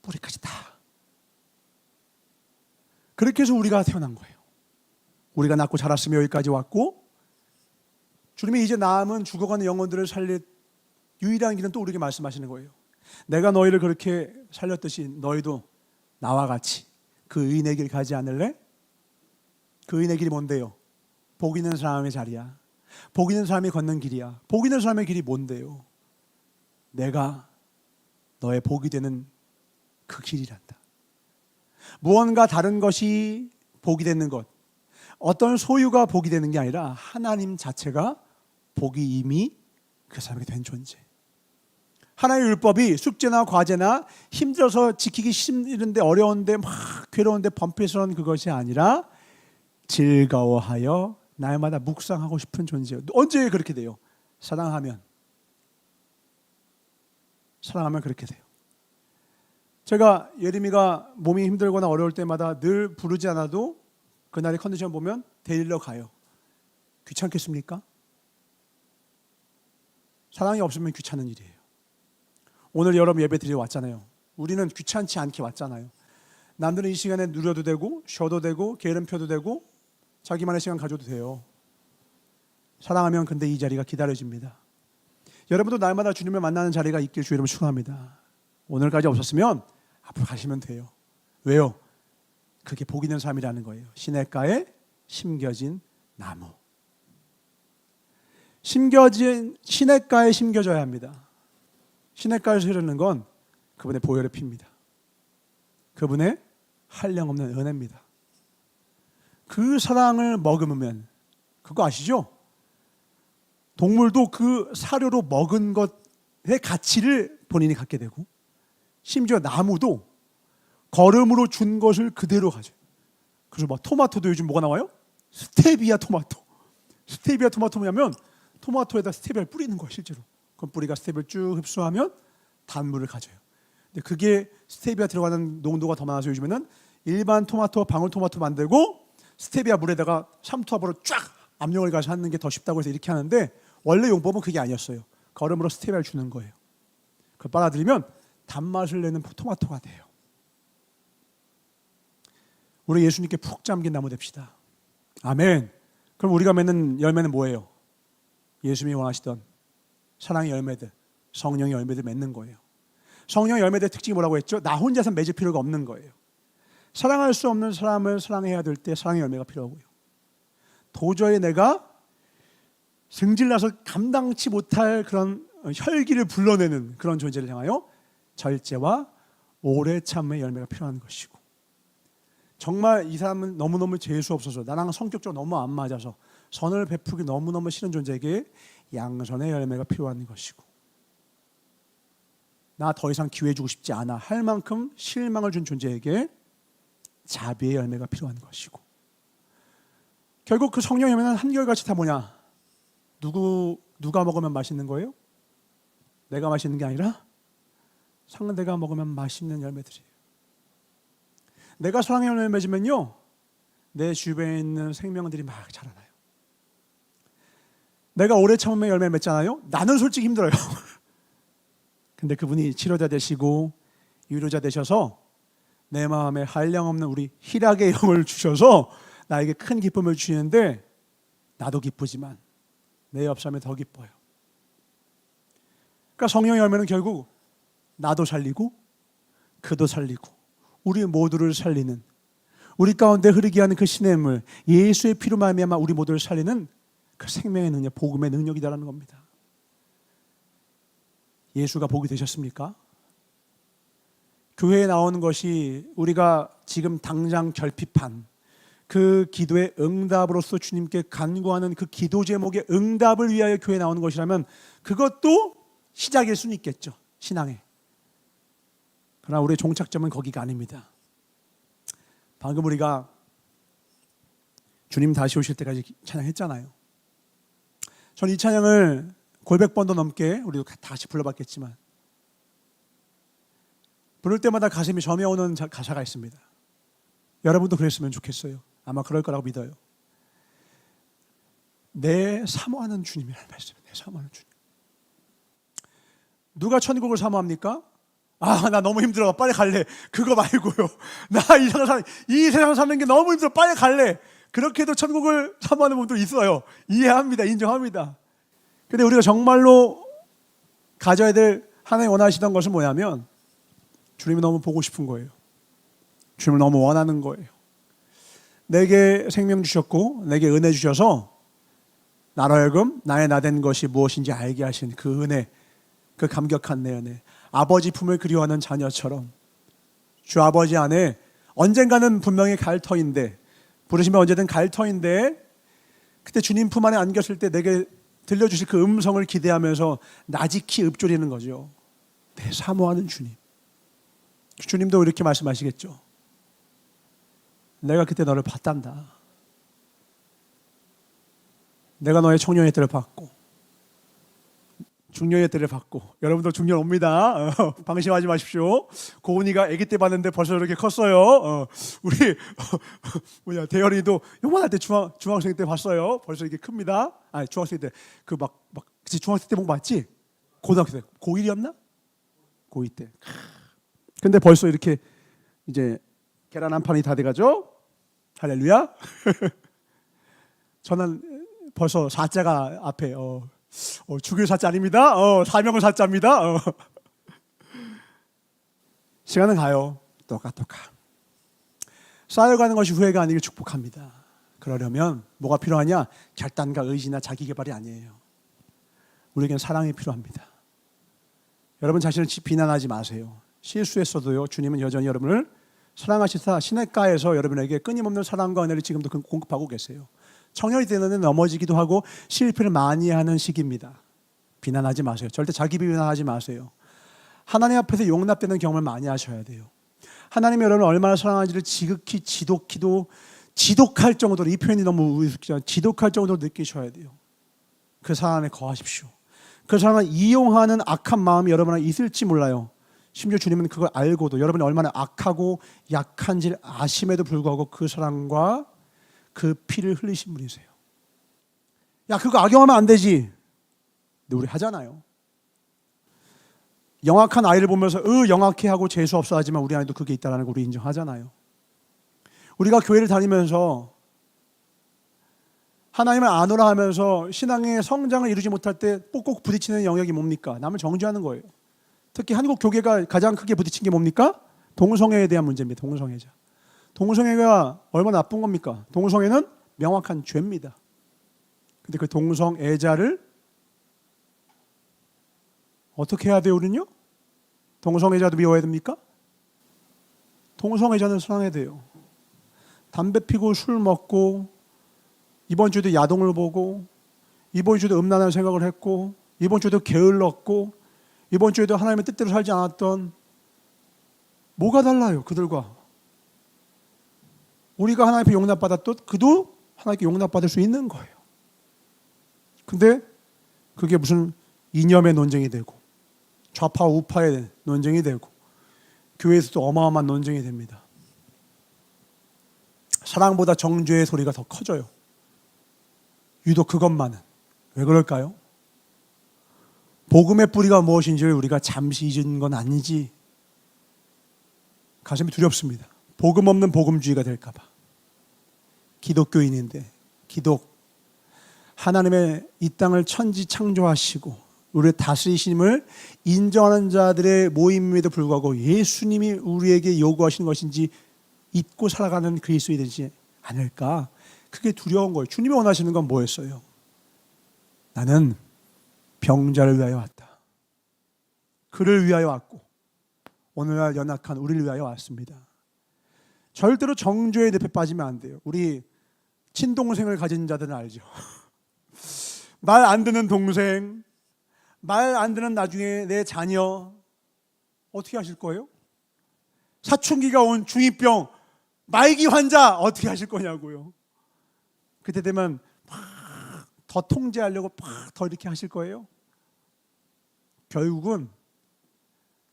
Speaker 1: 뿌리까지 다. 그렇게 해서 우리가 태어난 거예요. 우리가 낳고 자랐으며 여기까지 왔고, 주님이 이제 남은 죽어가는 영혼들을 살릴 유일한 길은 또 우리에게 말씀하시는 거예요. 내가 너희를 그렇게 살렸듯이 너희도 나와 같이 그 의인의 길 가지 않을래? 그 의인의 길이 뭔데요? 복 있는 사람의 자리야. 복 있는 사람이 걷는 길이야. 복 있는 사람의 길이 뭔데요? 내가 너의 복이 되는 그 길이란다. 무언가 다른 것이 복이 되는 것, 어떤 소유가 복이 되는 게 아니라 하나님 자체가 복이 이미 그 사람에게 된 존재. 하나의 율법이 숙제나 과제나 힘들어서 지키기 힘든데 어려운데 막 괴로운데 범피스러운 그것이 아니라 즐거워하여 날마다 묵상하고 싶은 존재예요. 언제 그렇게 돼요? 사랑하면 그렇게 돼요. 제가 예림이가 몸이 힘들거나 어려울 때마다 늘 부르지 않아도 그날의 컨디션 보면 데리러 가요. 귀찮겠습니까? 사랑이 없으면 귀찮은 일이에요. 오늘 여러분 예배 드리러 왔잖아요. 우리는 귀찮지 않게 왔잖아요. 남들은 이 시간에 누려도 되고 쉬어도 되고 게으름 펴도 되고 자기만의 시간 가져도 돼요. 사랑하면 근데 이 자리가 기다려집니다. 여러분도 날마다 주님을 만나는 자리가 있길 주 이름으로 축원합니다. 오늘까지 없었으면 앞으로 가시면 돼요. 왜요? 그게 복 있는 삶이라는 거예요. 시냇가에 심겨진 나무. 시냇가에 심겨져야 합니다. 시냇가에서 흐르는 건 그분의 보혈의 피입니다. 그분의 한량없는 은혜입니다. 그 사랑을 머금으면, 그거 아시죠? 동물도 그 사료로 먹은 것의 가치를 본인이 갖게 되고, 심지어 나무도 거름으로 준 것을 그대로 가져요. 그래서 막 토마토도 요즘 뭐가 나와요? 스테비아 토마토. 스테비아 토마토 뭐냐면 토마토에다 스테비아를 뿌리는 거예요, 실제로. 그럼 뿌리가 스테비아를 쭉 흡수하면 단물을 가져요. 근데 그게 스테비아 들어가는 농도가 더 많아서 요즘에는 일반 토마토, 방울토마토 만들고 스테비아 물에다가 삼투압으로 쫙 압력을 가서 하는 게 더 쉽다고 해서 이렇게 하는데, 원래 용법은 그게 아니었어요. 거름으로 스테비아를 주는 거예요. 그걸 빨아들이면 단맛을 내는 토마토가 돼요. 우리 예수님께 푹 잠긴 나무 됩시다. 아멘. 그럼 우리가 맺는 열매는 뭐예요? 예수님이 원하시던 사랑의 열매들, 성령의 열매들 맺는 거예요. 성령의 열매들의 특징이 뭐라고 했죠? 나 혼자서 맺을 필요가 없는 거예요. 사랑할 수 없는 사람을 사랑해야 될 때 사랑의 열매가 필요하고요. 도저히 내가 승질나서 감당치 못할 그런 혈기를 불러내는 그런 존재를 향하여 절제와 오래 참음의 열매가 필요한 것이고, 정말 이 사람은 너무너무 재수 없어서 나랑 성격적으로 너무 안 맞아서 선을 베푸기 너무너무 싫은 존재에게 양선의 열매가 필요한 것이고, 나 더 이상 기회 주고 싶지 않아 할 만큼 실망을 준 존재에게 자비의 열매가 필요한 것이고, 결국 그 성령의 열매는 한결같이 다 뭐냐? 누가 먹으면 맛있는 거예요? 내가 맛있는 게 아니라 상대가 먹으면 맛있는 열매들이에요. 내가 사랑의 열매를 맺으면요, 내 주변에 있는 생명들이 막 자라나요. 내가 오래 참음의 열매를 맺잖아요. 나는 솔직히 힘들어요. 근데 그분이 치료자 되시고 위로자 되셔서 내 마음에 한량없는 우리 희락의 영을 주셔서 나에게 큰 기쁨을 주시는데, 나도 기쁘지만 내 옆 사람이 더 기뻐요. 그러니까 성령의 열매는 결국 나도 살리고 그도 살리고 우리 모두를 살리는, 우리 가운데 흐르게 하는 그 신의 물, 예수의 피로 말미암아 우리 모두를 살리는 그 생명의 능력, 복음의 능력이다라는 겁니다. 예수가 복이 되셨습니까? 교회에 나오는 것이 우리가 지금 당장 결핍한 그 기도의 응답으로서 주님께 간구하는 그 기도 제목의 응답을 위하여 교회에 나오는 것이라면 그것도 시작일 수는 있겠죠, 신앙에. 그러나 우리의 종착점은 거기가 아닙니다. 방금 우리가 주님 다시 오실 때까지 찬양했잖아요. 저는 이 찬양을 골백 번도 넘게 우리도 다시 불러봤겠지만, 부를 때마다 가슴이 저며오는 가사가 있습니다. 여러분도 그랬으면 좋겠어요. 아마 그럴 거라고 믿어요. 내 사모하는 주님이라는 말씀이에요. 내 사모하는 주님. 누가 천국을 사모합니까? 아, 나 너무 힘들어, 빨리 갈래. 그거 말고요. 나 이 세상 사는 게 너무 힘들어, 빨리 갈래. 그렇게도 천국을 사모하는 분도 있어요. 이해합니다. 인정합니다. 근데 우리가 정말로 가져야 될 하나님 원하시던 것은 뭐냐면, 주님이 너무 보고 싶은 거예요. 주님을 너무 원하는 거예요. 내게 생명 주셨고 내게 은혜 주셔서 나로 하여금 나의 나된 것이 무엇인지 알게 하신 그 은혜, 그 감격한 내 은혜, 아버지 품을 그리워하는 자녀처럼 주 아버지 안에 언젠가는 분명히 갈 터인데, 부르시면 언제든 갈 터인데, 그때 주님 품 안에 안겼을 때 내게 들려주실 그 음성을 기대하면서 나지키 읊조리는 거죠. 내 사모하는 주님. 주님도 이렇게 말씀하시겠죠. 내가 그때 너를 봤단다. 내가 너의 청년의 때를 받고 중년의 때를 받고. 여러분도 중년 옵니다. 방심하지 마십시오. 고은이가 아기 때 봤는데 벌써 이렇게 컸어요. 우리 대현이도 요만할 때 중학생 때 봤어요. 벌써 이렇게 큽니다. 아니 중학생 때 그 그치 중학생 때 본 거 맞지? 고등학교 때 고1이었나? 고2 때. 근데 벌써 이렇게 이제 계란 한 판이 다 돼가죠. 할렐루야. 저는 벌써 사자가 앞에 죽일 사자 아닙니다. 사명을 사자입니다. 시간은 가요. 똑까. 쌓여가는 것이 후회가 아니길 축복합니다. 그러려면 뭐가 필요하냐? 결단과 의지나 자기 개발이 아니에요. 우리에겐 사랑이 필요합니다. 여러분 자신을 비난하지 마세요. 실수했어도요, 주님은 여전히 여러분을 사랑하시사 시냇가에서 여러분에게 끊임없는 사랑과 은혜를 지금도 공급하고 계세요. 청년이 되는 넘어지기도 하고 실패를 많이 하는 시기입니다. 비난하지 마세요. 절대 자기 비난하지 마세요. 하나님 앞에서 용납되는 경험을 많이 하셔야 돼요. 하나님이 여러분을 얼마나 사랑하는지를 지극히 지독할 정도로, 이 표현이 너무 우습지만 지독할 정도로 느끼셔야 돼요. 그 사랑 안에 거하십시오. 그 사랑을 이용하는 악한 마음이 여러분 안에 있을지 몰라요. 심지어 주님은 그걸 알고도 여러분이 얼마나 악하고 약한지를 아심에도 불구하고 그 사랑과 그 피를 흘리신 분이세요. 야, 그거 악용하면 안 되지. 근데 우리 하잖아요. 영악한 아이를 보면서 영악해 하고 재수 없어 하지만 우리 안에도 그게 있다는 걸 우리 인정하잖아요. 우리가 교회를 다니면서 하나님을 아노라 하면서 신앙의 성장을 이루지 못할 때 꼭꼭 부딪히는 영역이 뭡니까? 남을 정죄하는 거예요. 특히 한국 교계가 가장 크게 부딪힌 게 뭡니까? 동성애에 대한 문제입니다. 동성애자. 동성애가 얼마나 나쁜 겁니까? 동성애는 명확한 죄입니다. 근데 그 동성애자를 어떻게 해야 돼요, 우리는요? 동성애자도 미워해야 됩니까? 동성애자는 사랑해야 돼요. 담배 피고 술 먹고 이번 주에도 야동을 보고 이번 주에도 음란한 생각을 했고 이번 주에도 게을렀고 이번 주에도 하나님의 뜻대로 살지 않았던, 뭐가 달라요 그들과? 우리가 하나님 앞에 용납받았던 그도 하나님께 용납받을 수 있는 거예요. 근데 그게 무슨 이념의 논쟁이 되고 좌파 우파의 논쟁이 되고 교회에서도 어마어마한 논쟁이 됩니다. 사랑보다 정죄의 소리가 더 커져요. 유독 그것만은. 왜 그럴까요? 복음의 뿌리가 무엇인지를 우리가 잠시 잊은 건 아니지. 가슴이 두렵습니다. 복음 없는 복음주의가 될까 봐. 기독교인인데 하나님의 이 땅을 천지 창조하시고 우리의 다스리심을 인정하는 자들의 모임임에도 불구하고 예수님이 우리에게 요구하시는 것인지 잊고 살아가는 그리스도인이 되지 않을까? 그게 두려운 거예요. 주님이 원하시는 건 뭐였어요? 나는 병자를 위하여 왔다. 그를 위하여 왔고 오늘날 연약한 우리를 위하여 왔습니다. 절대로 정죄의 늪에 빠지면 안 돼요. 우리 친동생을 가진 자들은 알죠. 말 안 듣는 동생, 말 안 듣는 나중에 내 자녀 어떻게 하실 거예요? 사춘기가 온 중2병 말기 환자 어떻게 하실 거냐고요. 그때 되면 막 더 통제하려고 막 더 이렇게 하실 거예요. 결국은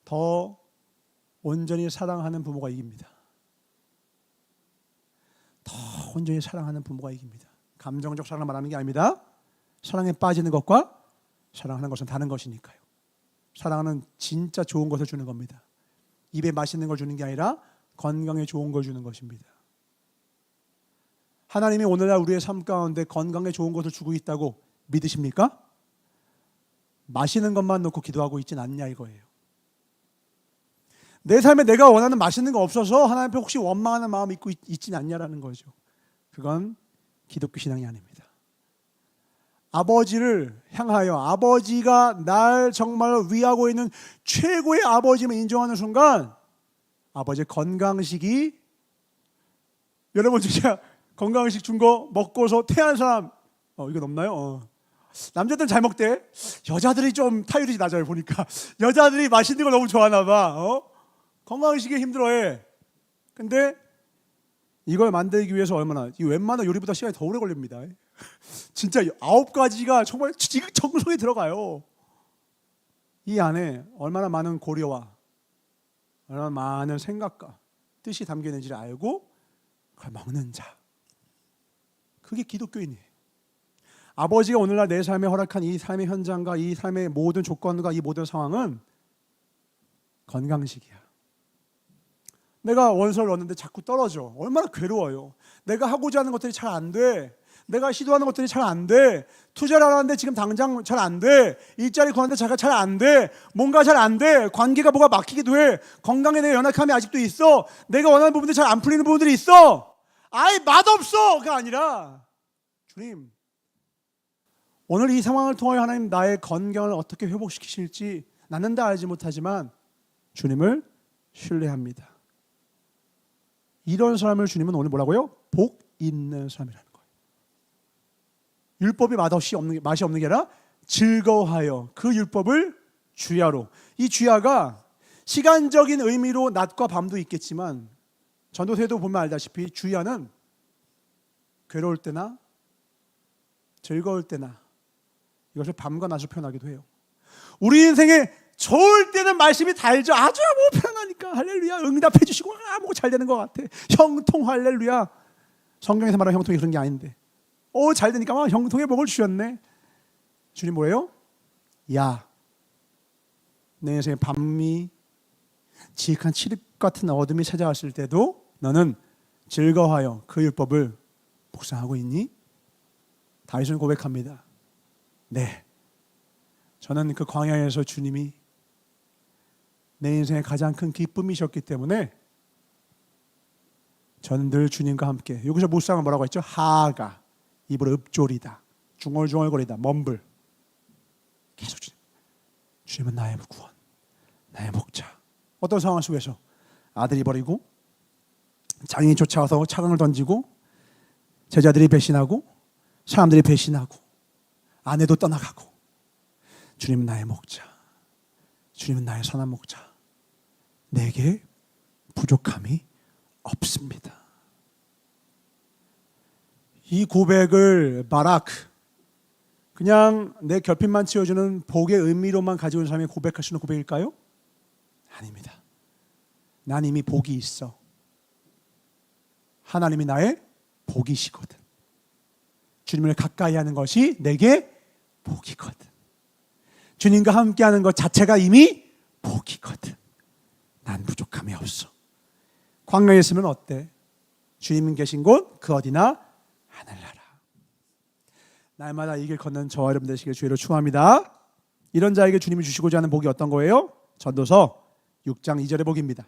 Speaker 1: 더 온전히 사랑하는 부모가 이깁니다. 더 온전히 사랑하는 부모가 이깁니다. 감정적 사랑을 말하는 게 아닙니다. 사랑에 빠지는 것과 사랑하는 것은 다른 것이니까요. 사랑은 진짜 좋은 것을 주는 겁니다. 입에 맛있는 걸 주는 게 아니라 건강에 좋은 걸 주는 것입니다. 하나님이 오늘날 우리의 삶 가운데 건강에 좋은 것을 주고 있다고 믿으십니까? 마시는 것만 놓고 기도하고 있진 않냐 이거예요. 내 삶에 내가 원하는 맛있는 거 없어서 하나님 앞에 혹시 원망하는 마음이 있진 않냐라는 거죠. 그건 기독교 신앙이 아닙니다. 아버지를 향하여 아버지가 날 정말 위하고 있는 최고의 아버지임을 인정하는 순간 아버지의 건강식이, 여러분 진짜 건강식 준 거 먹고서 태한 사람 이거 없나요? 남자들은 잘 먹대. 여자들이 좀 타율이 낮아요 보니까. 여자들이 맛있는 걸 너무 좋아하나 봐. 건강식에 힘들어해. 근데 이걸 만들기 위해서 얼마나, 이 웬만한 요리보다 시간이 더 오래 걸립니다. 진짜 9가지가 정말 지극정성에 들어가요. 이 안에 얼마나 많은 고려와 얼마나 많은 생각과 뜻이 담겨 있는지를 알고 그걸 먹는 자, 그게 기독교인이에요. 아버지가 오늘날 내 삶에 허락한 이 삶의 현장과 이 삶의 모든 조건과 이 모든 상황은 건강식이야. 내가 원서를 넣었는데 자꾸 떨어져. 얼마나 괴로워요. 내가 하고자 하는 것들이 잘 안 돼. 내가 시도하는 것들이 잘 안 돼. 투자를 하는데 지금 당장 잘 안 돼. 일자리 구하는데 잘 안 돼. 뭔가 잘 안 돼. 관계가 뭐가 막히기도 해. 건강에 대해 연약함이 아직도 있어. 내가 원하는 부분들이 잘 안 풀리는 부분들이 있어. 아예 맛없어가 아니라, 주님, 오늘 이 상황을 통하여 하나님 나의 건강을 어떻게 회복시키실지 나는 다 알지 못하지만 주님을 신뢰합니다. 이런 사람을 주님은 오늘 뭐라고요? 복 있는 사람이라는 거예요. 율법이 맛이 없는 게 아니라 즐거워하여 그 율법을 주야로. 이 주야가 시간적인 의미로 낮과 밤도 있겠지만 전도서에도 보면 알다시피 주야는 괴로울 때나 즐거울 때나 이것을 밤과 낮으로 표현하기도 해요. 우리 인생에 좋을 때는 말씀이 달죠. 아주 뭐 편하니까 할렐루야 응답해 주시고 뭐 잘 되는 것 같아. 형통 할렐루야. 성경에서 말하는 형통이 그런 게 아닌데 잘 되니까 형통의 복을 주셨네. 주님 뭐예요? 야, 내 인생에 밤이 지익한 칠흑 같은 어둠이 찾아왔을 때도 너는 즐거워하여 그 율법을 묵상하고 있니? 다윗은 고백합니다. 네, 저는 그 광야에서 주님이 내 인생의 가장 큰 기쁨이셨기 때문에 저는 늘 주님과 함께. 여기서 묵상은 뭐라고 했죠? 하가, 입으로 읊조리다, 중얼중얼거리다, 멈불. 계속 주님은 나의 구원, 나의 목자. 어떤 상황 속에서 아들이 버리고 장인이 쫓아와서 차강을 던지고 제자들이 배신하고 사람들이 배신하고 아내도 떠나가고 주님은 나의 목자, 주님은 나의 선한 목자, 내게 부족함이 없습니다. 이 고백을 바라크, 그냥 내 결핍만 채워주는 복의 의미로만 가지고 있는 사람이 고백할 수 있는 고백일까요? 아닙니다. 난 이미 복이 있어. 하나님이 나의 복이시거든. 주님을 가까이 하는 것이 내게 복이거든. 주님과 함께하는 것 자체가 이미 복이거든. 난 부족함이 없어. 광야에 있으면 어때? 주님 계신 곳 그 어디나 하늘나라. 날마다 이 길 걷는 저와 여러분 되시길 주의로 축원합니다. 이런 자에게 주님이 주시고자 하는 복이 어떤 거예요? 전도서 6장 2절의 복입니다.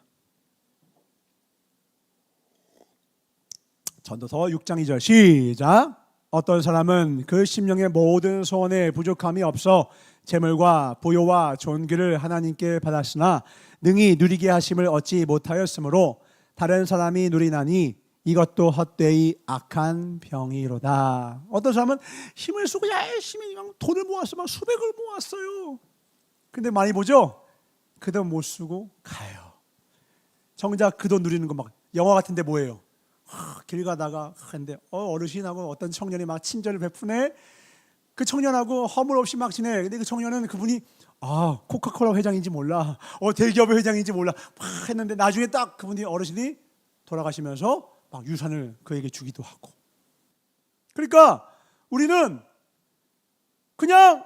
Speaker 1: 전도서 6장 2절 시작. 어떤 사람은 그 심령의 모든 소원에 부족함이 없어 재물과 부요와 존귀를 하나님께 받았으나 능히 누리게 하심을 얻지 못하였으므로 다른 사람이 누리나니 이것도 헛되이 악한 병이로다. 어떤 사람은 힘을 쓰고 열심히 돈을 모았어, 막 수백을 모았어요. 근데 많이 보죠? 그 돈 못 쓰고 가요. 정작 그 돈 누리는 거 막 영화 같은데 뭐예요? 길 가다가 근데 어르신하고 어떤 청년이 막 친절을 베푸네. 그 청년하고 허물 없이 막 지내. 근데 그 청년은 그분이 코카콜라 회장인지 몰라, 대기업의 회장인지 몰라 막 했는데 나중에 딱 그분이 어르신이 돌아가시면서 막 유산을 그에게 주기도 하고. 그러니까 우리는 그냥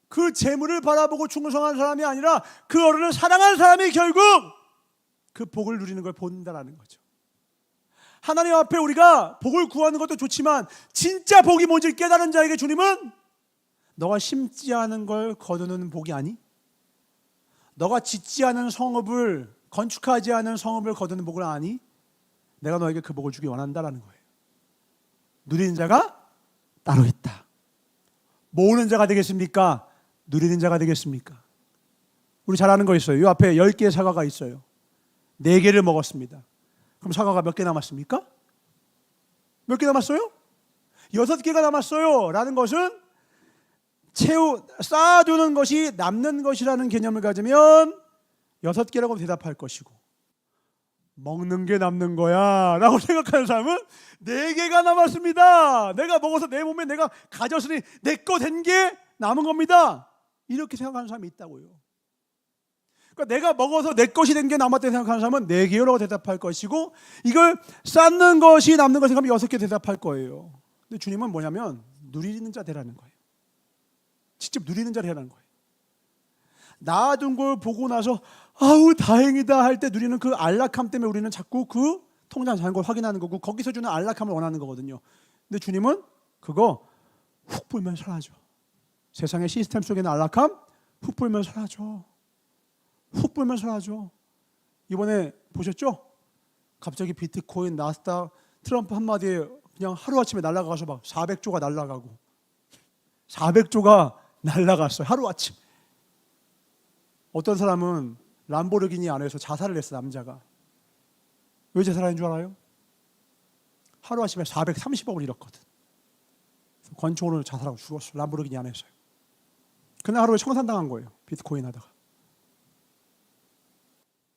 Speaker 1: 그 재물을 바라보고 충성한 사람이 아니라 그 어른을 사랑한 사람이 결국 그 복을 누리는 걸 본다라는 거죠. 하나님 앞에 우리가 복을 구하는 것도 좋지만 진짜 복이 뭔지 깨달은 자에게 주님은 너가 심지 않은 걸 거두는 복이 아니? 너가 짓지 않은 성읍을, 건축하지 않은 성읍을 거두는 복을 아니? 내가 너에게 그 복을 주기 원한다라는 거예요. 누리는 자가 따로 있다. 모으는 자가 되겠습니까? 누리는 자가 되겠습니까? 우리 잘 아는 거 있어요. 이 앞에 10개의 사과가 있어요. 4개를 먹었습니다. 그럼 사과가 몇 개 남았습니까? 몇 개 남았어요? 6개가 남았어요. 라는 것은 쌓아두는 것이 남는 것이라는 개념을 가지면 6개라고 대답할 것이고, 먹는 게 남는 거야 라고 생각하는 사람은 4개가 남았습니다. 내가 먹어서 내 몸에 내가 가졌으니 내 거 된 게 남은 겁니다. 이렇게 생각하는 사람이 있다고요. 그러니까 내가 먹어서 내 것이 된 게 남았다고 생각하는 사람은 4개라고 대답할 것이고, 이걸 쌓는 것이 남는 걸 생각하면 6개 대답할 거예요. 근데 주님은 뭐냐면 누리는 자 되라는 거예요. 직접 누리는 자 되라는 거예요. 놔둔 걸 보고 나서 아우 다행이다 할 때 누리는 그 안락함 때문에 우리는 자꾸 그 통장 잔걸 확인하는 거고, 거기서 주는 안락함을 원하는 거거든요. 근데 주님은 그거 훅 불면 사라져. 세상의 시스템 속에 있는 안락함 훅 불면 사라져. 훅 불면 사라져. 이번에 보셨죠? 갑자기 비트코인, 나스닥, 트럼프 한마디에 그냥 하루아침에 날아가서 막 400조가 날아가고 400조가 날아갔어요. 하루아침. 어떤 사람은 람보르기니 안에서 자살을 했어. 남자가. 왜 자살한 줄 알아요? 하루아침에 430억을 잃었거든. 권총으로 자살하고 죽었어. 람보르기니 안에서요. 그날 하루에 청산당한 거예요. 비트코인 하다가.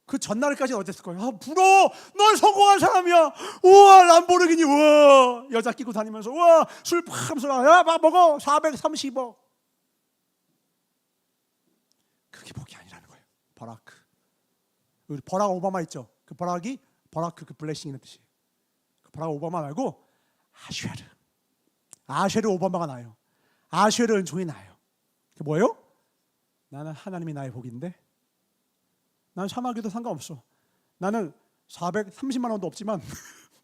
Speaker 1: 그 전날까지는 어땠을 거예요? 아, 부러워! 넌 성공한 사람이야! 우와, 람보르기니, 우와! 여자 끼고 다니면서, 우와! 술 팍 하면서, 야, 막 먹어! 430억! 그게 복이 아니라는 거예요. 버라크. 우리 버락 오바마 있죠? 그 버락이, 버라크 그 블레싱이라는 뜻이에요. 그 버락 오바마 말고, 아쉐르. 아쉐르 오바마가 나요. 아쉐르 은총이 나요. 그게 뭐예요? 나는 하나님이 나의 복인데, 나는 사마귀도 상관없어. 나는 430만 원도 없지만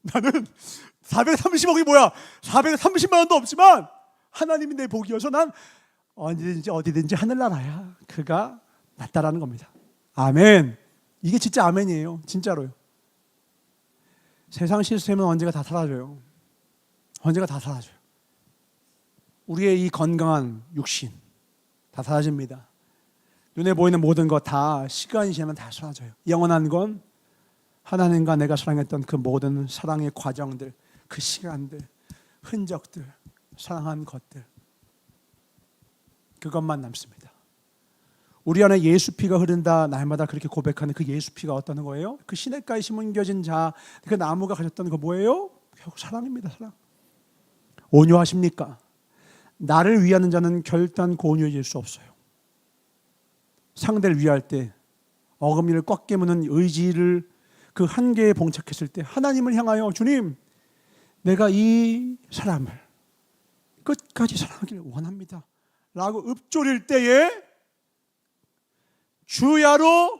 Speaker 1: 나는 430억이 뭐야? 430만 원도 없지만 하나님이 내 복이어서 난 언제든지 어디든지 하늘나라야. 그가 낫다라는 겁니다. 아멘. 이게 진짜 아멘이에요. 진짜로요. 세상 시스템은 언제가 다 사라져요. 언제가 다 사라져요. 우리의 이 건강한 육신 다 사라집니다. 눈에 보이는 모든 것 다 시간이 지나면 다 사라져요. 영원한 건 하나님과 내가 사랑했던 그 모든 사랑의 과정들, 그 시간들, 흔적들, 사랑한 것들, 그것만 남습니다. 우리 안에 예수 피가 흐른다 날마다 그렇게 고백하는 그 예수 피가 어떤 거예요? 그 시냇가에 심겨진 자, 그 나무가 가졌던 거 뭐예요? 결국 사랑입니다. 사랑. 온유하십니까? 나를 위하는 자는 결단코 온유해질 수 없어요. 상대를 위할 때 어금니를 꽉 깨무는 의지를 그 한계에 봉착했을 때 하나님을 향하여 주님, 내가 이 사람을 끝까지 사랑하기를 원합니다 라고 읊조릴 때에 주야로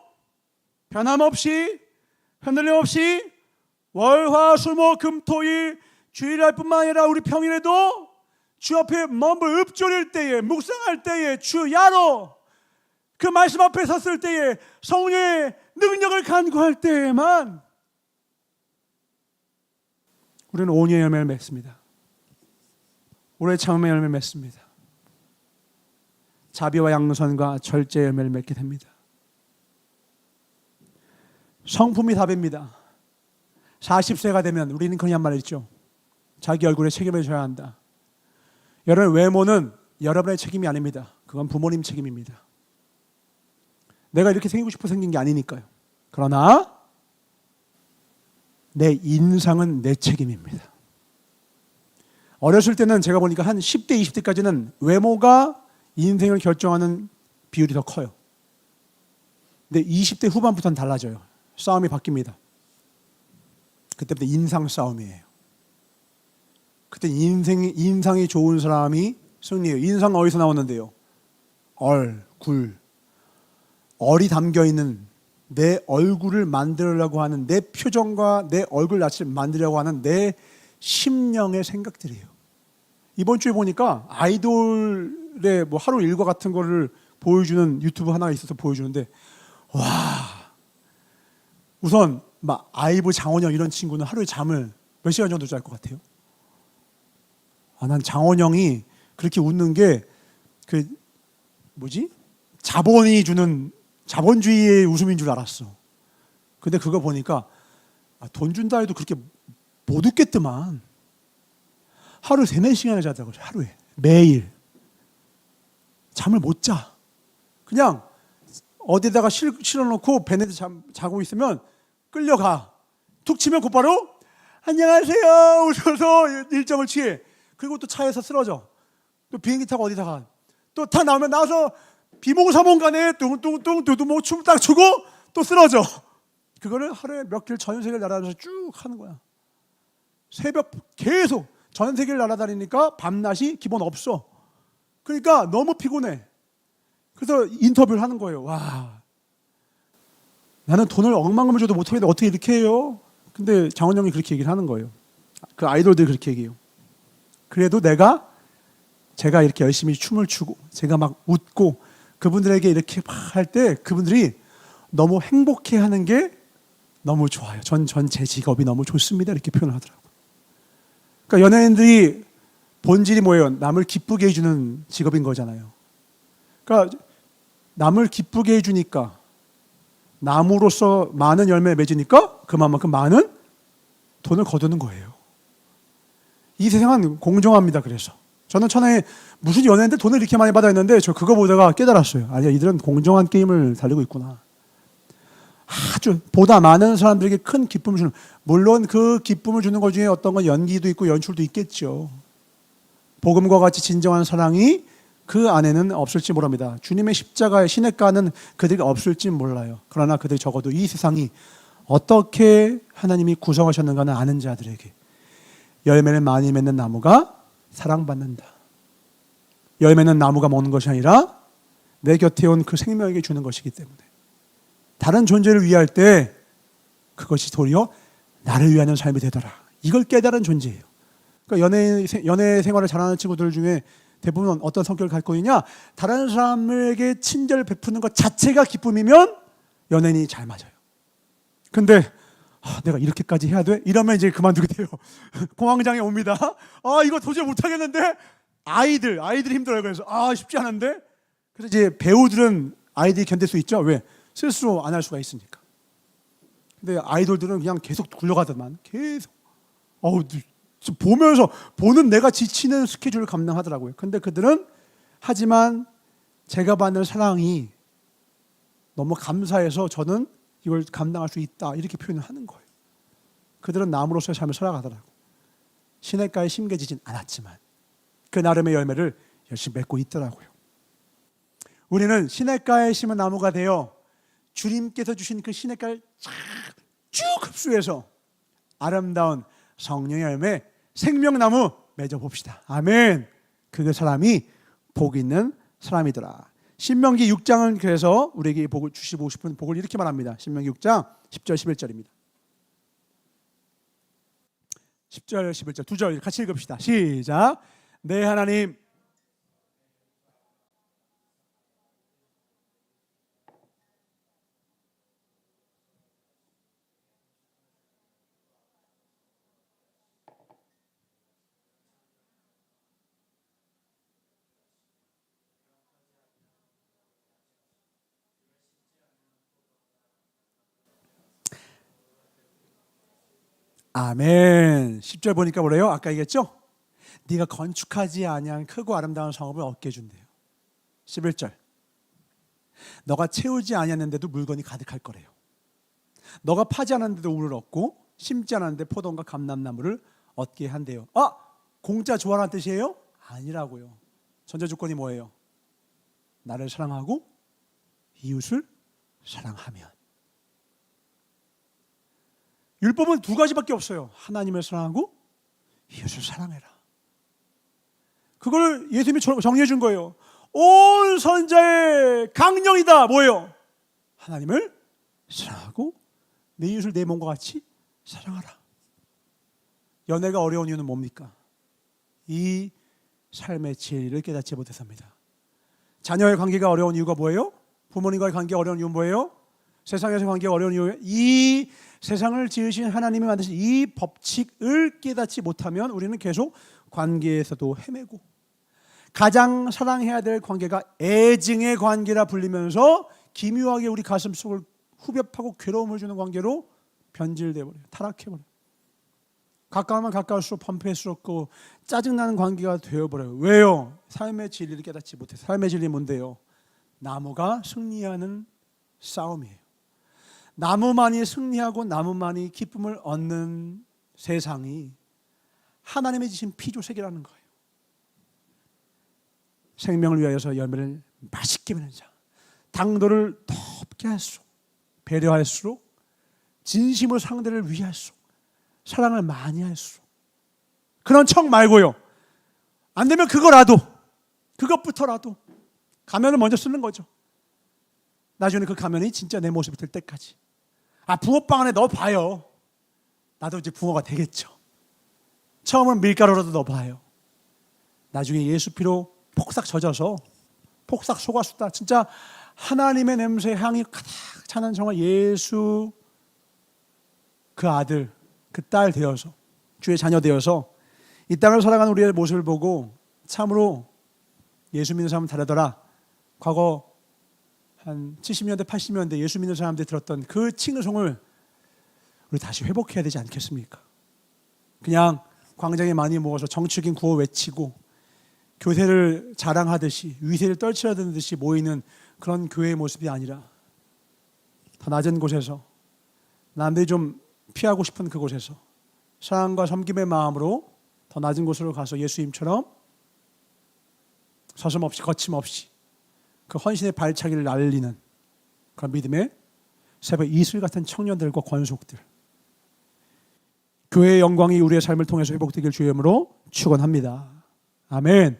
Speaker 1: 변함없이 흔들림 없이 월화수목금토일 주일날 뿐만 아니라 우리 평일에도 주 앞에 머물 읊조릴 때에, 묵상할 때에 주야로 그 말씀 앞에 섰을 때에, 성령의 능력을 간구할 때에만 우리는 온유의 열매를 맺습니다. 오래 참음의 열매를 맺습니다. 자비와 양선과 절제의 열매를 맺게 됩니다. 성품이 답입니다. 40세가 되면 우리는 그냥 한 말 있죠. 자기 얼굴에 책임을 져야 한다. 여러분, 외모는 여러분의 책임이 아닙니다. 그건 부모님 책임입니다. 내가 이렇게 생기고 싶어 생긴 게 아니니까요. 그러나 내 인상은 내 책임입니다. 어렸을 때는 제가 보니까 한 10대, 20대까지는 외모가 인생을 결정하는 비율이 더 커요. 근데 20대 후반부터는 달라져요. 싸움이 바뀝니다. 그때부터 인상 싸움이에요. 그때 인상이 좋은 사람이 승리해요. 인상 어디서 나오는데요? 굴. 얼이 담겨있는 내 얼굴을 만들려고 하는, 내 표정과 내 얼굴 낯을 만들려고 하는 내 심령의 생각들이에요. 이번 주에 보니까 아이돌의 뭐 하루 일과 같은 거를 보여주는 유튜브 하나가 있어서 보여주는데, 와, 우선 막 아이브 장원영 이런 친구는 하루에 잠을 몇 시간 정도 잘 것 같아요? 난 장원영이 그렇게 웃는 게 그 자본이 주는 자본주의의 웃음인 줄 알았어. 근데 그거 보니까 돈 준다 해도 그렇게 못 웃겠더만. 하루 3-4시간을 자다고 그래. 하루에 매일 잠을 못 자. 그냥 어디다가 실어놓고 베넷에 자고 있으면 끌려가. 툭 치면 곧바로 안녕하세요 웃어서 일정을 취해. 그리고 또 차에서 쓰러져. 또 비행기 타고 어디 가. 또 다 나오면 나와서 비몽사몽간에 뚱뚱뚱 두두목 춤 딱 추고 또 쓰러져. 그거를 하루에 몇 개를 전 세계를 날아다니면서 쭉 하는 거야. 새벽 계속 전 세계를 날아다니니까 밤낮이 기본 없어. 그러니까 너무 피곤해. 그래서 인터뷰를 하는 거예요. 와, 나는 돈을 억만금을 줘도 못하겠는데 어떻게 이렇게 해요? 근데 장원 형이 그렇게 얘기를 하는 거예요. 그 아이돌들이 그렇게 얘기해요. 그래도 제가 이렇게 열심히 춤을 추고 제가 막 웃고 그분들에게 이렇게 막 할 때 그분들이 너무 행복해하는 게 너무 좋아요. 전 제 직업이 너무 좋습니다. 이렇게 표현을 하더라고요. 그러니까 연예인들이 본질이 뭐예요? 남을 기쁘게 해주는 직업인 거잖아요. 그러니까 남을 기쁘게 해주니까 나무로서 많은 열매 맺으니까 그만큼 많은 돈을 거두는 거예요. 이 세상은 공정합니다. 그래서 저는 천하에 무슨 연예인들 돈을 이렇게 많이 받았는데 저 그거 보다가 깨달았어요. 아니야, 이들은 공정한 게임을 달리고 있구나. 아주 보다 많은 사람들에게 큰 기쁨을 주는, 물론 그 기쁨을 주는 것 중에 어떤 건 연기도 있고 연출도 있겠죠. 복음과 같이 진정한 사랑이 그 안에는 없을지 모릅니다. 주님의 십자가의 시냇가는 그들이 없을지 몰라요. 그러나 그들이 적어도 이 세상이 어떻게 하나님이 구성하셨는가는 아는 자들에게 열매를 많이 맺는 나무가 사랑받는다. 열매는 나무가 먹는 것이 아니라 내 곁에 온 그 생명에게 주는 것이기 때문에 다른 존재를 위할 때 그것이 도리어 나를 위하는 삶이 되더라. 이걸 깨달은 존재예요. 그러니까 연애 생활을 잘하는 친구들 중에 대부분 어떤 성격을 갖고 있냐? 다른 사람에게 친절을 베푸는 것 자체가 기쁨이면 연예인이 잘 맞아요. 근데 내가 이렇게까지 해야 돼? 이러면 이제 그만두게 돼요. 공황장애 옵니다. 이거 도저히 못하겠는데? 아이들이 힘들어요. 그래서 쉽지 않은데? 그래서 이제 배우들은 아이들이 견딜 수 있죠. 왜? 스스로 안 할 수가 있으니까. 근데 아이돌들은 그냥 계속 굴러가더만. 계속. 보면서 보는 내가 지치는 스케줄을 감당하더라고요. 근데 그들은 하지만 제가 받는 사랑이 너무 감사해서 저는 이걸 감당할 수 있다. 이렇게 표현을 하는 거예요. 그들은 나무로서의 삶을 살아가더라고요. 시냇가에 심겨지진 않았지만 그 나름의 열매를 열심히 맺고 있더라고요. 우리는 시냇가에 심은 나무가 되어 주님께서 주신 그 시냇가를 쭉 흡수해서 아름다운 성령의 열매, 생명나무 맺어봅시다. 아멘. 그 사람이 복 있는 사람이더라. 신명기 6장은 그래서 우리에게 복을 주시고 싶은 복을 이렇게 말합니다. 신명기 6장 10절 11절입니다. 10절 11절 두 절 같이 읽읍시다. 시작. 내 하나님 아멘. 10절 보니까 뭐래요? 아까 얘기했죠? 네가 건축하지 아니한 크고 아름다운 성읍을 얻게 해준대요. 11절 너가 채우지 아니했는데도 물건이 가득할 거래요. 너가 파지 않았는데도 우를 얻고 심지 않았는데 포도원과 감람나무를 얻게 한대요. 공짜 조화라는 뜻이에요? 아니라고요. 전제 조건이 뭐예요? 나를 사랑하고 이웃을 사랑하면. 율법은 두 가지밖에 없어요. 하나님을 사랑하고 이웃을 사랑해라. 그걸 예수님이 정리해 준 거예요. 온 선자의 강령이다. 뭐예요? 하나님을 사랑하고 내 이웃을 내 몸과 같이 사랑하라. 연애가 어려운 이유는 뭡니까? 이 삶의 진리를 깨닫지 못해서입니다. 자녀의 관계가 어려운 이유가 뭐예요? 부모님과의 관계가 어려운 이유는 뭐예요? 세상에서 관계가 어려운 이유예요. 이 세상을 지으신 하나님이 만드신 이 법칙을 깨닫지 못하면 우리는 계속 관계에서도 헤매고, 가장 사랑해야 될 관계가 애증의 관계라 불리면서 기묘하게 우리 가슴 속을 후벼 파고 괴로움을 주는 관계로 변질돼 버려요. 타락해 버려요. 가까우면 가까울수록 펌프해스럽고 짜증나는 관계가 되어버려요. 왜요? 삶의 진리를 깨닫지 못해서. 삶의 진리 뭔데요? 나무가 승리하는 싸움이에요. 나무만이 승리하고 나무만이 기쁨을 얻는 세상이 하나님의 지신 피조세계라는 거예요. 생명을 위하여서 열매를 맛있게 맺는 자, 당도를 높게 할수록, 배려할수록, 진심으로 상대를 위할수록, 사랑을 많이 할수록, 그런 척 말고요, 안 되면 그거라도, 그것부터라도 가면을 먼저 쓰는 거죠. 나중에 그 가면이 진짜 내 모습이 될 때까지. 붕어빵 안에 넣어봐요. 나도 이제 붕어가 되겠죠. 처음은 밀가루라도 넣어봐요. 나중에 예수 피로 폭삭 젖어서 폭삭 속았다. 진짜 하나님의 냄새 향이 가득 차는 정말 예수 그 아들, 그 딸 되어서, 주의 자녀 되어서 이 땅을 살아가는 우리의 모습을 보고 참으로 예수 믿는 사람은 다르더라. 과거 한 70년대, 80년대 예수 믿는 사람들이 들었던 그 칭송을 우리 다시 회복해야 되지 않겠습니까? 그냥 광장에 많이 모아서 정치적인 구호 외치고 교세를 자랑하듯이, 위세를 떨치려는 듯이 모이는 그런 교회의 모습이 아니라 더 낮은 곳에서, 남들이 좀 피하고 싶은 그곳에서 사랑과 섬김의 마음으로 더 낮은 곳으로 가서 예수님처럼 서슴없이, 거침없이 그 헌신의 발차기를 날리는 그런 믿음의 새벽 이슬 같은 청년들과 권속들, 교회의 영광이 우리의 삶을 통해서 회복되길 주의 이름으로 축원합니다. 아멘.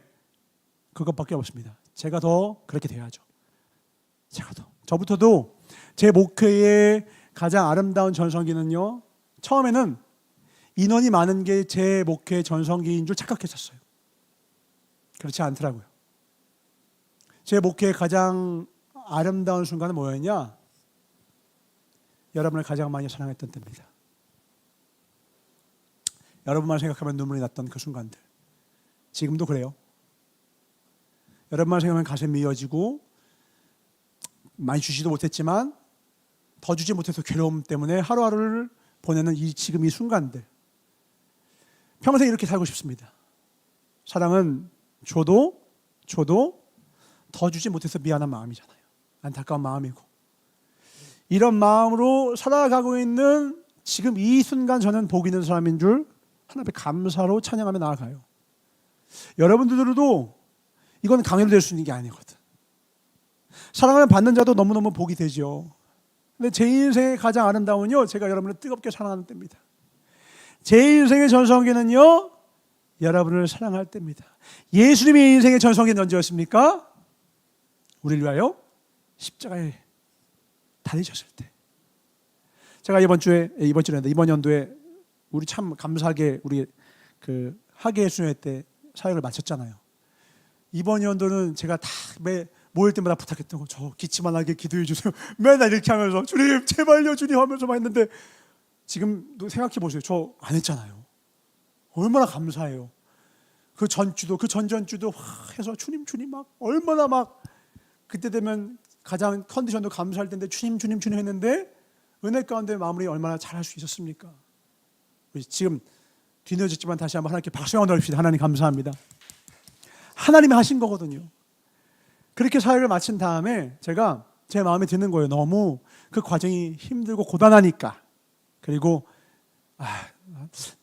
Speaker 1: 그것밖에 없습니다. 제가 더 그렇게 돼야죠. 제가 더, 저부터도 제 목회의 가장 아름다운 전성기는요, 처음에는 인원이 많은 게 제 목회의 전성기인 줄 착각했었어요. 그렇지 않더라고요. 제 목회의 가장 아름다운 순간은 뭐였냐? 여러분을 가장 많이 사랑했던 때입니다. 여러분만 생각하면 눈물이 났던 그 순간들. 지금도 그래요. 여러분만 생각하면 가슴이 미어지고, 많이 주지도 못했지만 더 주지 못해서 괴로움 때문에 하루하루를 보내는 지금 이 순간들. 평생 이렇게 살고 싶습니다. 사랑은 줘도 더 주지 못해서 미안한 마음이잖아요. 안타까운 마음이고. 이런 마음으로 살아가고 있는 지금 이 순간 저는 복 있는 사람인 줄 하나님 앞에 감사로 찬양하며 나아가요. 여러분들도 이건 강요로 될 수 있는 게 아니거든. 사랑을 받는 자도 너무너무 복이 되죠. 근데 제 인생의 가장 아름다운요, 제가 여러분을 뜨겁게 사랑하는 때입니다. 제 인생의 전성기는요, 여러분을 사랑할 때입니다. 예수님의 인생의 전성기는 언제였습니까? 우리를 위하여 십자가에 달리셨을 때. 제가 이번 연도에 우리 참 감사하게 우리 그 학예 수련회 때 사역을 마쳤잖아요. 이번 연도는 제가 다 모일 때마다 부탁했던 거, 저 기침만 하게 기도해 주세요. 맨날 이렇게 하면서 주님 제발요 주님 하면서만 했는데, 지금도 생각해 보세요. 저 안 했잖아요. 얼마나 감사해요. 그 전주도 그 전전주도 해서 주님 막 얼마나 막 그때 되면 가장 컨디션도 감사할 텐데 주님 했는데 은혜 가운데 마무리 얼마나 잘할 수 있었습니까? 우리 지금 뒤늦었지만 다시 한번 하나님께 박수 한번 드립시다. 하나님 감사합니다. 하나님이 하신 거거든요. 그렇게 사역을 마친 다음에 제가 제 마음에 드는 거예요. 너무 그 과정이 힘들고 고단하니까. 그리고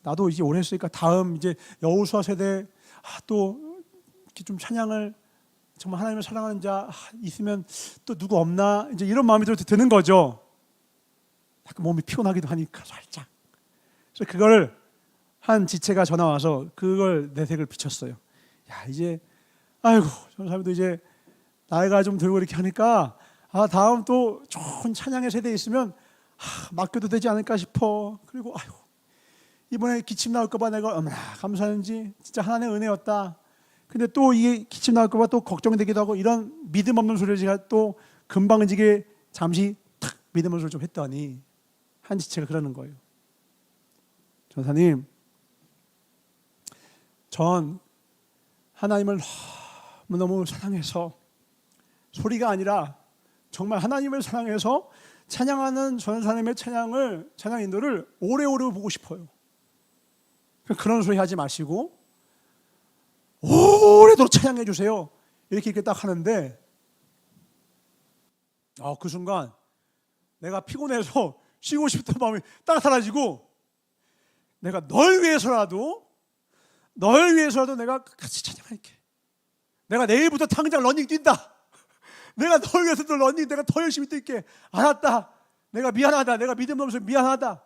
Speaker 1: 나도 이제 오래 했으니까 다음 이제 여호수아 세대 또 이렇게 좀 찬양을 정말 하나님을 사랑하는 자 있으면 또 누구 없나, 이제 이런 마음이 드는 거죠. 약간 몸이 피곤하기도 하니까 살짝. 그래서 그걸 한 지체가 전화 와서 그걸 내색을 비쳤어요. 야, 이제 아이고 전사님도 이제 나이가 좀 들고 이렇게 하니까 다음 또 좋은 찬양의 세대에 있으면 맡겨도 되지 않을까 싶어. 그리고 아이고 이번에 기침 나올까 봐 내가 얼마나 감사한지, 진짜 하나님의 은혜였다. 근데 또 이게 기침 나올까 봐 또 걱정되기도 하고, 이런 믿음 없는 소리를 제가 또 금방지게 잠시 탁 믿음 없는 소리를 좀 했더니 한 지체가 그러는 거예요. 전사님, 전 하나님을 너무 사랑해서, 소리가 아니라 정말 하나님을 사랑해서 찬양하는 전사님의 찬양 인도를 오래오래 보고 싶어요. 그런 소리 하지 마시고 오래도록 찬양해 주세요. 이렇게 딱 하는데 그 순간 내가 피곤해서 쉬고 싶던 마음이 딱 사라지고 내가 널 위해서라도 내가 같이 찬양할게. 내가 내일부터 당장 러닝 뛴다. 내가 널 위해서도 러닝 내가 더 열심히 뛸게. 알았다. 내가 미안하다. 내가 믿음 없어서 미안하다.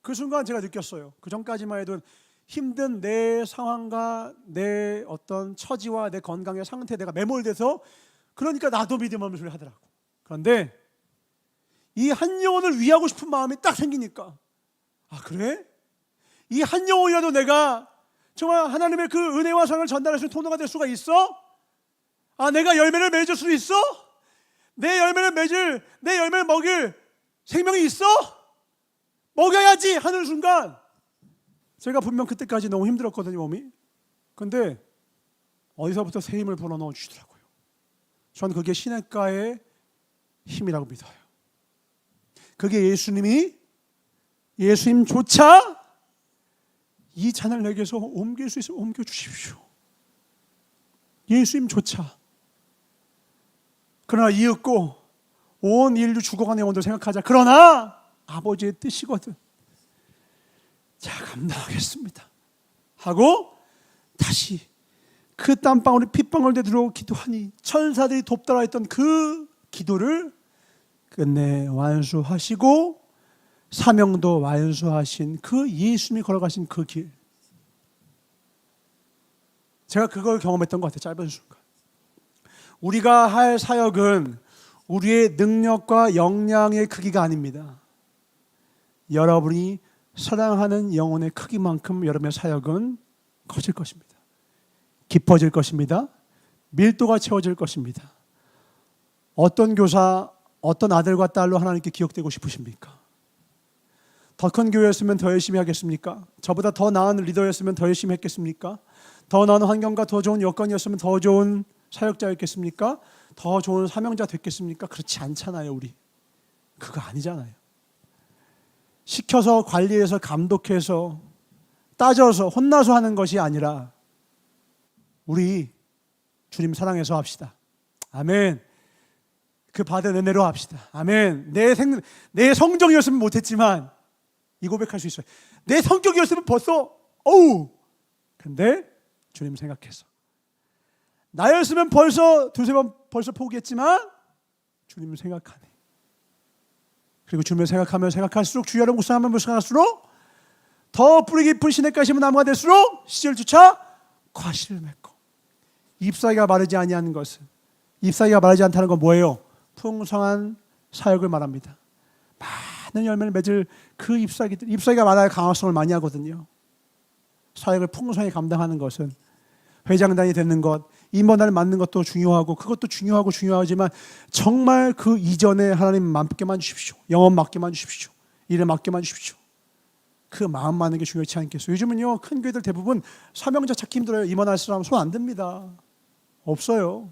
Speaker 1: 그 순간 제가 느꼈어요. 그 전까지만 해도 힘든 내 상황과 내 어떤 처지와 내 건강의 상태에 내가 매몰돼서 그러니까 나도 믿음 없는 소리를 하더라고. 그런데 이 한 영혼을 위하고 싶은 마음이 딱 생기니까 아 그래? 이 한 영혼이라도 내가 정말 하나님의 그 은혜와 사랑을 전달할 수 있는 통로가 될 수가 있어? 아 내가 열매를 맺을 수 있어? 내 열매를 먹일 생명이 있어? 먹여야지 하는 순간 제가 분명 그때까지 너무 힘들었거든요 몸이. 근데 어디서부터 새 힘을 불어넣어 주시더라고요. 전 그게 시냇가의 힘이라고 믿어요. 그게 예수님조차 이 잔을 내게서 옮길 수 있으면 옮겨주십시오. 예수님조차. 그러나 이윽고 온 인류 죽어가는 영혼들 생각하자. 그러나 아버지의 뜻이거든. 자 감당하겠습니다 하고 다시 그 땀방울이 핏방울에 들어 기도하니 천사들이 돕더라 했던 그 기도를 끝내 완수하시고 사명도 완수하신 그 예수님이 걸어가신 그 길. 제가 그걸 경험했던 것 같아요. 짧은 순간. 우리가 할 사역은 우리의 능력과 역량의 크기가 아닙니다. 여러분이 사랑하는 영혼의 크기만큼 여러분의 사역은 커질 것입니다. 깊어질 것입니다. 밀도가 채워질 것입니다. 어떤 교사, 어떤 아들과 딸로 하나님께 기억되고 싶으십니까? 더 큰 교회였으면 더 열심히 하겠습니까? 저보다 더 나은 리더였으면 더 열심히 했겠습니까? 더 나은 환경과 더 좋은 여건이었으면 더 좋은 사역자였겠습니까? 더 좋은 사명자 됐겠습니까? 그렇지 않잖아요. 우리 그거 아니잖아요. 시켜서 관리해서 감독해서 따져서 혼나서 하는 것이 아니라 우리 주님 사랑해서 합시다. 아멘. 그 받은 은혜로 합시다. 아멘. 내 성정이었으면 못했지만 이 고백할 수 있어요. 내 성격이었으면 벌써 근데 주님 생각해서 나였으면 벌써 두세 번 벌써 포기했지만 주님 생각하네. 그리고 주님을 생각하면 생각할수록 주야를 묵상하면 묵상할수록 더 뿌리 깊은 시냇가 심은 나무가 될수록 시절조차 과실을 맺고 잎사귀가 마르지 아니하는 것은 잎사귀가 마르지 않다는 건 뭐예요? 풍성한 사역을 말합니다. 많은 열매를 맺을 그 잎사귀가 많아야 강화성을 많이 하거든요. 사역을 풍성히 감당하는 것은 회장단이 되는 것, 임원단을 맡는 것도 중요하고 그것도 중요하지만 정말 그 이전에 하나님 맡게만 주십시오. 영업 맡게만 주십시오. 일을 맡게만 주십시오. 그 마음 많은 게 중요하지 않겠어요? 요즘은요 큰 교회들 대부분 사명자 찾기 힘들어요. 임원할 사람 손 안 듭니다. 없어요.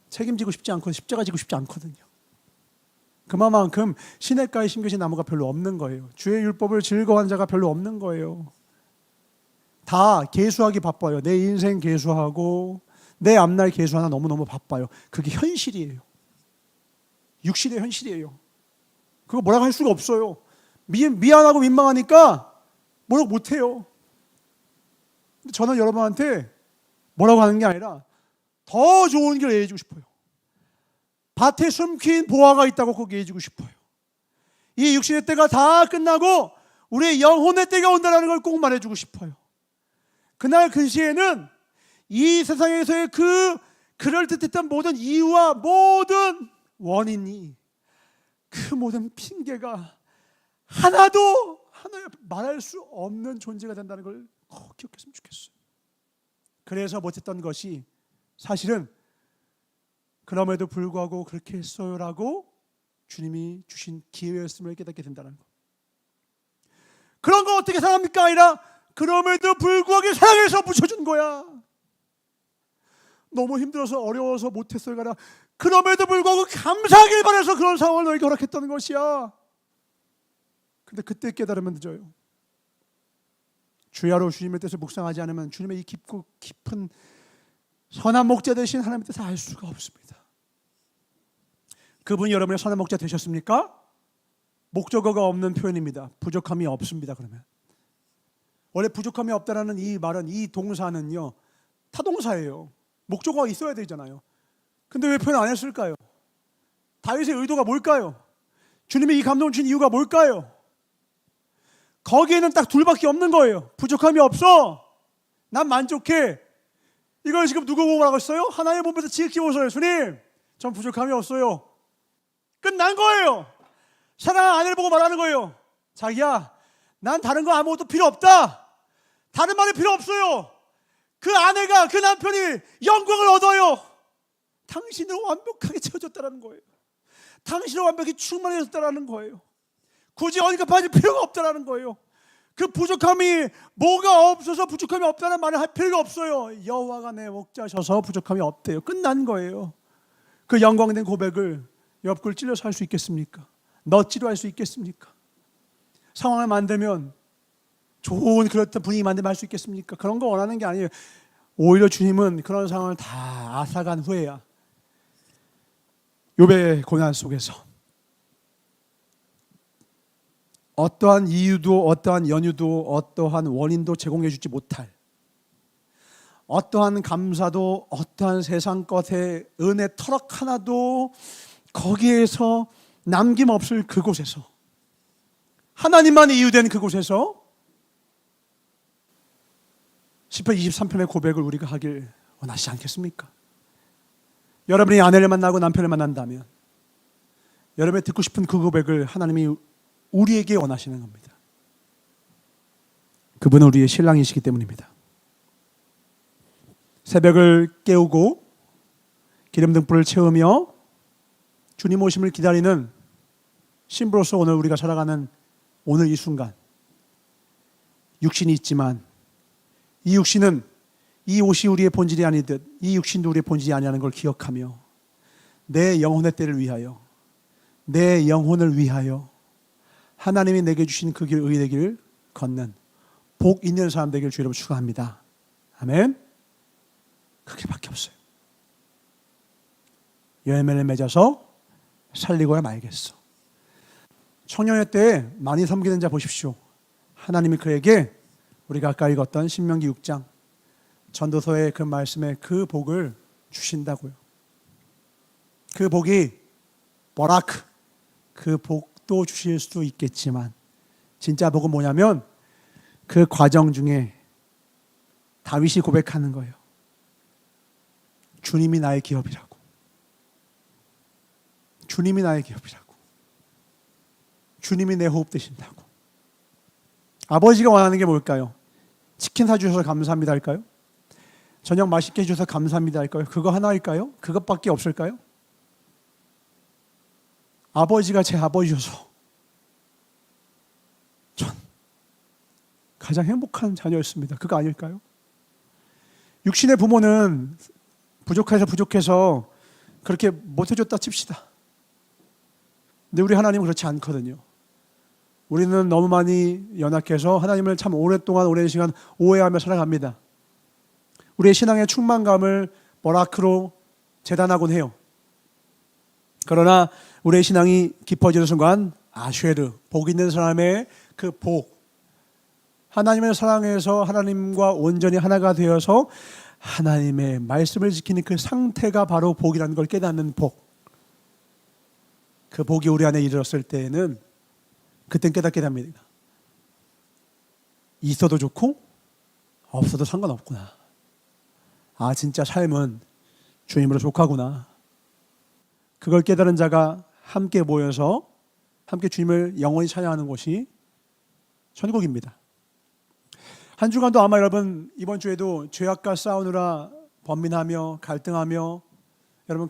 Speaker 1: 책임지고 싶지 않고 십자가 지고 싶지 않거든요. 그만큼 시냇가에 심겨진 나무가 별로 없는 거예요. 주의 율법을 즐거워하는 자가 별로 없는 거예요. 다 계수하기 바빠요. 내 인생 계수하고 내 앞날 계수하나 너무너무 바빠요. 그게 현실이에요. 육신의 현실이에요. 그거 뭐라고 할 수가 없어요. 미안하고 민망하니까 뭐라고 못해요. 근데 저는 여러분한테 뭐라고 하는 게 아니라 더 좋은 길 얘기해주고 싶어요. 밭에 숨긴 보화가 있다고 꼭 얘기해주고 싶어요. 이 육신의 때가 다 끝나고 우리의 영혼의 때가 온다는 걸 꼭 말해주고 싶어요. 그날 그 시에는 이 세상에서의 그 그럴듯했던 모든 이유와 모든 원인이 그 모든 핑계가 하나도 말할 수 없는 존재가 된다는 걸 꼭 기억했으면 좋겠어요. 그래서 못했던 것이 사실은 그럼에도 불구하고 그렇게 했어요라고 주님이 주신 기회였음을 깨닫게 된다는 것. 그런 거 어떻게 사랑합니까? 아니라 그럼에도 불구하고 사랑해서 붙여준 거야. 너무 힘들어서 어려워서 못했어요가 아니라 그럼에도 불구하고 감사하길 바라서 그런 상황을 너에게 허락했던 것이야. 근데 그때 깨달으면 늦어요. 주야로 주님의 뜻을 묵상하지 않으면 주님의 이 깊고 깊은 선한 목자 되신 하나님의 뜻을 알 수가 없습니다. 그분이 여러분의 선한 목자 되셨습니까? 목적어가 없는 표현입니다. 부족함이 없습니다. 그러면 원래 부족함이 없다라는 이 말은, 이 동사는요 타동사예요. 목적어가 있어야 되잖아요. 근데 왜 표현 안 했을까요? 다윗의 의도가 뭘까요? 주님이 이 감동을 주신 이유가 뭘까요? 거기에는 딱 둘밖에 없는 거예요. 부족함이 없어, 난 만족해. 이걸 지금 누구 보고 뭐라고 했어요? 하나님 보면서 지키고서요. 주님, 전 부족함이 없어요. 끝난 거예요. 사랑하는 아내를 보고 말하는 거예요. 자기야, 난 다른 거 아무것도 필요 없다. 다른 말이 필요 없어요. 그 아내가, 그 남편이 영광을 얻어요. 당신을 완벽하게 채워줬다는 거예요. 당신을 완벽히 충만해줬다는 거예요. 굳이 어디가 빠질 필요가 없다는 거예요. 그 부족함이 뭐가 없어서 부족함이 없다는 말을 할 필요가 없어요. 여호와가 내 목자셔서 부족함이 없대요. 끝난 거예요. 그 영광된 고백을 옆구리를 찔러서 할 수 있겠습니까? 너찌로 할 수 있겠습니까? 상황을 만들면 좋은 그렇던 분위기 만들면 할 수 있겠습니까? 그런 거 원하는 게 아니에요. 오히려 주님은 그런 상황을 다 앗아간 후에야 욥의 고난 속에서 어떠한 이유도 어떠한 연유도 어떠한 원인도 제공해 주지 못할, 어떠한 감사도 어떠한 세상 것의 은혜 터럭 하나도 거기에서 남김없을 그곳에서, 하나님만 이유된 그곳에서 시편 23편의 고백을 우리가 하길 원하시지 않겠습니까? 여러분이 아내를 만나고 남편을 만난다면 여러분이 듣고 싶은 그 고백을 하나님이 우리에게 원하시는 겁니다. 그분은 우리의 신랑이시기 때문입니다. 새벽을 깨우고 기름 등불을 채우며 주님 오심을 기다리는 신부로서 오늘 우리가 살아가는 오늘 이 순간, 육신이 있지만 이 육신은 이 옷이 우리의 본질이 아니듯 이 육신도 우리의 본질이 아니라는 걸 기억하며 내 영혼의 때를 위하여, 내 영혼을 위하여 하나님이 내게 주신 그 길, 의의 길을 걷는 복 있는 사람 되기를 주 여러분 축원합니다. 아멘. 그 길밖에 없어요. 열매를 맺어서 살리고야 말겠어. 청년의 때에 많이 섬기는 자 보십시오. 하나님이 그에게 우리가 아까 읽었던 신명기 6장 전도서의 그 말씀에 그 복을 주신다고요. 그 복이 버라크, 그 복도 주실 수도 있겠지만 진짜 복은 뭐냐면 그 과정 중에 다윗이 고백하는 거예요. 주님이 나의 기업이라고. 주님이 나의 기업이라고. 주님이 내 호흡 되신다고. 아버지가 원하는 게 뭘까요? 치킨 사주셔서 감사합니다 할까요? 저녁 맛있게 해주셔서 감사합니다 할까요? 그거 하나일까요? 그것밖에 없을까요? 아버지가 제 아버지여서 전 가장 행복한 자녀였습니다. 그거 아닐까요? 육신의 부모는 부족해서 그렇게 못해줬다 칩시다. 근데 우리 하나님은 그렇지 않거든요. 우리는 너무 많이 연약해서 하나님을 참 오랫동안 오랜 시간 오해하며 살아갑니다. 우리의 신앙의 충만감을 버라크로 재단하곤 해요. 그러나 우리의 신앙이 깊어지는 순간 아쉐르, 복 있는 사람의 그 복, 하나님을 사랑해서 하나님과 온전히 하나가 되어서 하나님의 말씀을 지키는 그 상태가 바로 복이라는 걸 깨닫는 복. 그 복이 우리 안에 이르렀을 때에는 그땐 깨닫게 됩니다. 있어도 좋고 없어도 상관없구나. 아, 진짜 삶은 주님으로 족하구나. 그걸 깨달은 자가 함께 모여서 함께 주님을 영원히 찬양하는 곳이 천국입니다. 한 주간도 아마 여러분 이번 주에도 죄악과 싸우느라 번민하며 갈등하며 여러분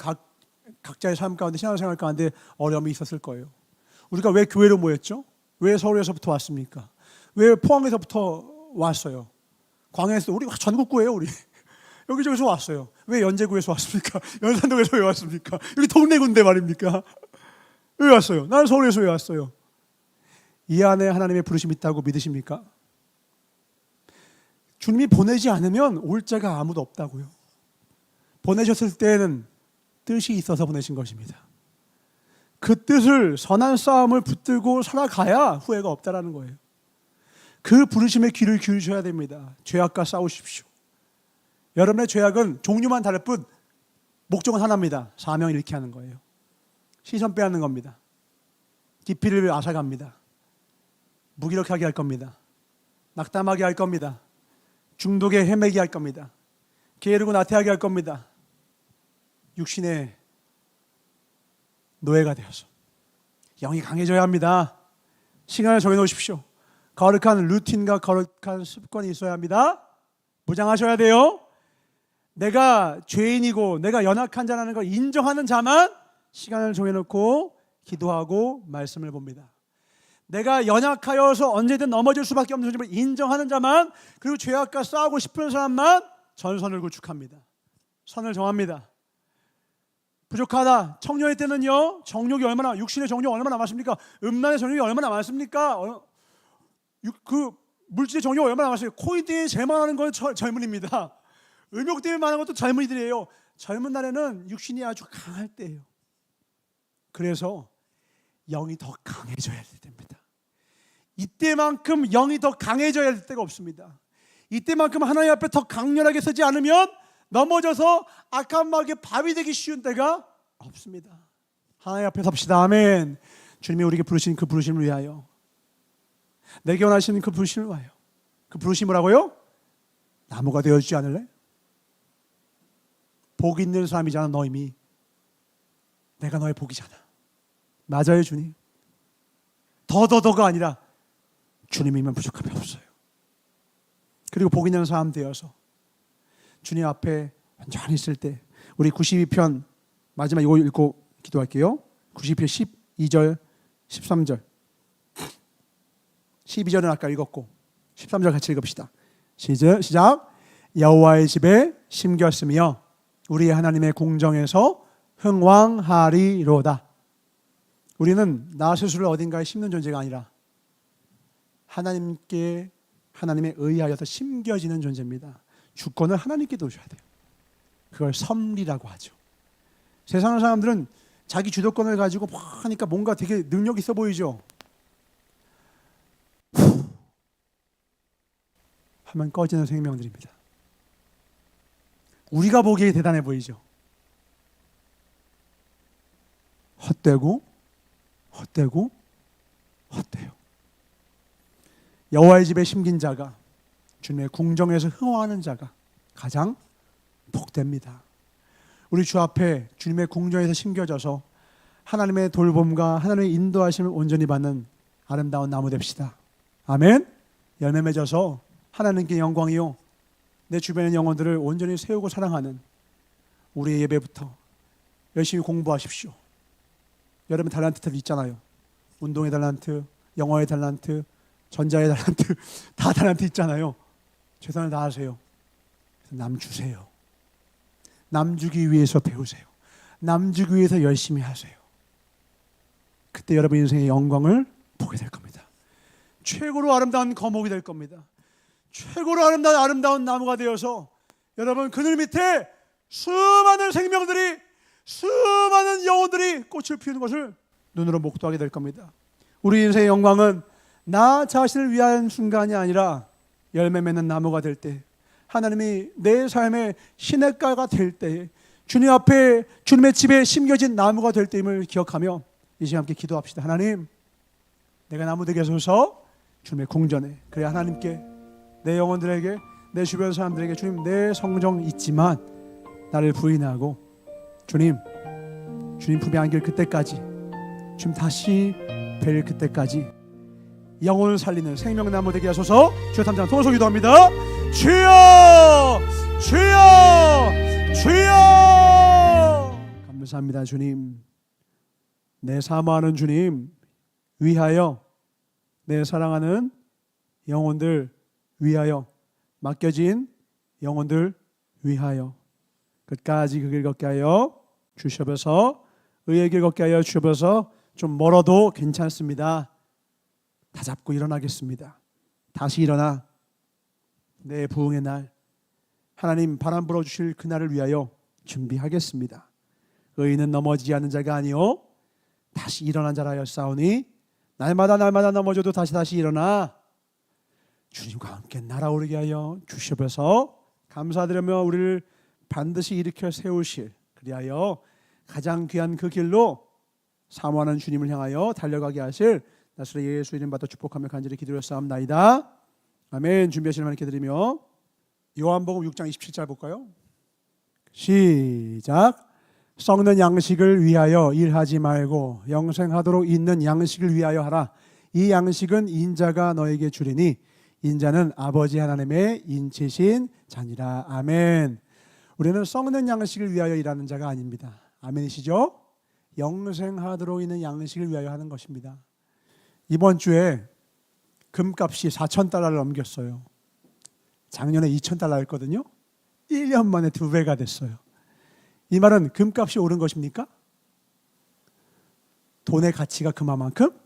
Speaker 1: 각자의 삶 가운데 신앙생활 가운데 어려움이 있었을 거예요. 우리가 왜 교회로 모였죠? 왜 서울에서부터 왔습니까? 왜 포항에서부터 왔어요? 광야에서 우리 전국구예요. 우리 여기저기서 왔어요. 왜 연제구에서 왔습니까? 연산동에서 왜 왔습니까? 여기 동네 군데 말입니까? 왜 왔어요? 나는 서울에서 왜 왔어요? 이 안에 하나님의 부르심이 있다고 믿으십니까? 주님이 보내지 않으면 올 자가 아무도 없다고요. 보내셨을 때는 뜻이 있어서 보내신 것입니다. 그 뜻을 선한 싸움을 붙들고 살아가야 후회가 없다라는 거예요. 그 부르심에 귀를 기울이셔야 됩니다. 죄악과 싸우십시오. 여러분의 죄악은 종류만 다를 뿐 목적은 하나입니다. 사명을 잃게 하는 거예요. 시선 빼앗는 겁니다. 기피를 앗아갑니다. 무기력하게 할 겁니다. 낙담하게 할 겁니다. 중독에 헤매게 할 겁니다. 게으르고 나태하게 할 겁니다. 육신의 노예가 되어서 영이 강해져야 합니다. 시간을 정해놓으십시오. 거룩한 루틴과 거룩한 습관이 있어야 합니다. 무장하셔야 돼요. 내가 죄인이고 내가 연약한 자라는 걸 인정하는 자만 시간을 정해놓고 기도하고 말씀을 봅니다. 내가 연약하여서 언제든 넘어질 수밖에 없는 존재를 인정하는 자만, 그리고 죄악과 싸우고 싶은 사람만 전선을 구축합니다. 선을 정합니다. 부족하다. 청년의 때는요, 정욕이 얼마나, 육신의 정욕이 얼마나 많습니까? 음란의 정욕이 얼마나 많습니까? 그 물질의 정욕이 얼마나 많습니까? 코인 때문에 제일 많은 건 젊은입니다. 음욕 때문에 많은 것도 젊은이들이에요. 젊은 날에는 육신이 아주 강할 때예요. 그래서 영이 더 강해져야 됩니다. 이때만큼 영이 더 강해져야 될 때가 없습니다. 이때만큼 하나님 앞에 더 강렬하게 서지 않으면 넘어져서 악한 마귀의 밥이 되기 쉬운 때가 없습니다. 하나님 앞에 섭시다. 아멘. 주님이 우리에게 부르신 그 부르심을 위하여, 내게 원하시는 그 부르심을 위하여, 그 부르심을 하고요, 나무가 되어주지 않을래? 복 있는 사람이잖아. 너 이미 내가 너의 복이잖아. 맞아요, 주님. 더가 아니라 주님이면 부족함이 없어요. 그리고 복 있는 사람 되어서 주님 앞에 완전히 있을 때, 우리 92편 마지막 이거 읽고 기도할게요. 92편 12절 13절 12절은 아까 읽었고 13절 같이 읽읍시다. 시작. 여호와의 집에 심겼으며 우리 하나님의 공정에서 흥왕하리로다. 우리는 나 스스로를 어딘가에 심는 존재가 아니라 하나님께, 하나님에 의하여서 심겨지는 존재입니다. 주권을 하나님께 두셔야 돼요. 그걸 섭리라고 하죠. 세상 사람들은 자기 주도권을 가지고 하니까 뭔가 되게 능력 있어 보이죠. 하면 꺼지는 생명들입니다. 우리가 보기에 대단해 보이죠. 헛되고 헛돼요. 여호와의 집에 심긴 자가, 주님의 궁정에서 흥황하는 자가 가장 복됩니다. 우리 주 앞에 주님의 궁정에서 심겨져서 하나님의 돌봄과 하나님의 인도하심을 온전히 받는 아름다운 나무 됩시다. 아멘. 열매 맺어서 하나님께 영광이요, 내 주변의 영혼들을 온전히 세우고 사랑하는 우리의 예배부터 열심히 공부하십시오. 여러분 달란트들 있잖아요. 운동의 달란트, 영어의 달란트, 전자의 달란트, 다 달란트 있잖아요. 최선을 다하세요. 남 주세요. 남 주기 위해서 배우세요. 남 주기 위해서 열심히 하세요. 그때 여러분 인생의 영광을 보게 될 겁니다. 최고로 아름다운 거목이 될 겁니다. 최고로 아름다운 나무가 되어서 여러분 그늘 밑에 수많은 생명들이, 수많은 영혼들이 꽃을 피우는 것을 눈으로 목도하게 될 겁니다. 우리 인생의 영광은 나 자신을 위한 순간이 아니라 열매 맺는 나무가 될 때, 하나님이 내 삶의 시냇가가 될 때, 주님 앞에 주님의 집에 심겨진 나무가 될 때임을 기억하며 이 시간 함께 기도합시다. 하나님, 내가 나무 되게 하소서. 주님의 궁전에, 그래 하나님께, 내 영혼들에게, 내 주변 사람들에게, 주님 내 성정 있지만 나를 부인하고 주님 품에 안길 그때까지, 주님 다시 뵐 그때까지 영혼을 살리는 생명나무 되게 하소서. 주여 탐장 통성서 기도합니다. 주여, 주여, 주여. 감사합니다. 주님, 내 사모하는 주님 위하여, 내 사랑하는 영혼들 위하여, 맡겨진 영혼들 위하여 끝까지 그 길 걷게 하여 주시옵소서. 의의 길 걷게 하여 주시옵소서. 좀 멀어도 괜찮습니다. 다 잡고 일어나겠습니다. 다시 일어나 내 부흥의 날, 하나님 바람 불어주실 그날을 위하여 준비하겠습니다. 의인은 넘어지지 않는 자가 아니요 다시 일어난 자라여 싸우니 날마다 넘어져도 다시 일어나 주님과 함께 날아오르게 하여 주시옵소서. 감사드리며 우리를 반드시 일으켜 세우실, 그리하여 가장 귀한 그 길로 사모하는 주님을 향하여 달려가게 하실 나사렛 예수 이름 받아 축복하며 간절히 기도했사옵나이다. 아멘. 준비하시는 분께 드리며 요한복음 6장 27절 볼까요? 시작. 썩는 양식을 위하여 일하지 말고 영생하도록 있는 양식을 위하여 하라. 이 양식은 인자가 너에게 주리니 인자는 아버지 하나님의 인치신 자니라. 아멘. 우리는 썩는 양식을 위하여 일하는 자가 아닙니다. 아멘이시죠? 영생하도록 있는 양식을 위하여 하는 것입니다. 이번 주에 금값이 4,000달러를 넘겼어요. 작년에 2,000달러였거든요. 1년 만에 2배가 됐어요. 이 말은 금값이 오른 것입니까? 돈의 가치가 그만큼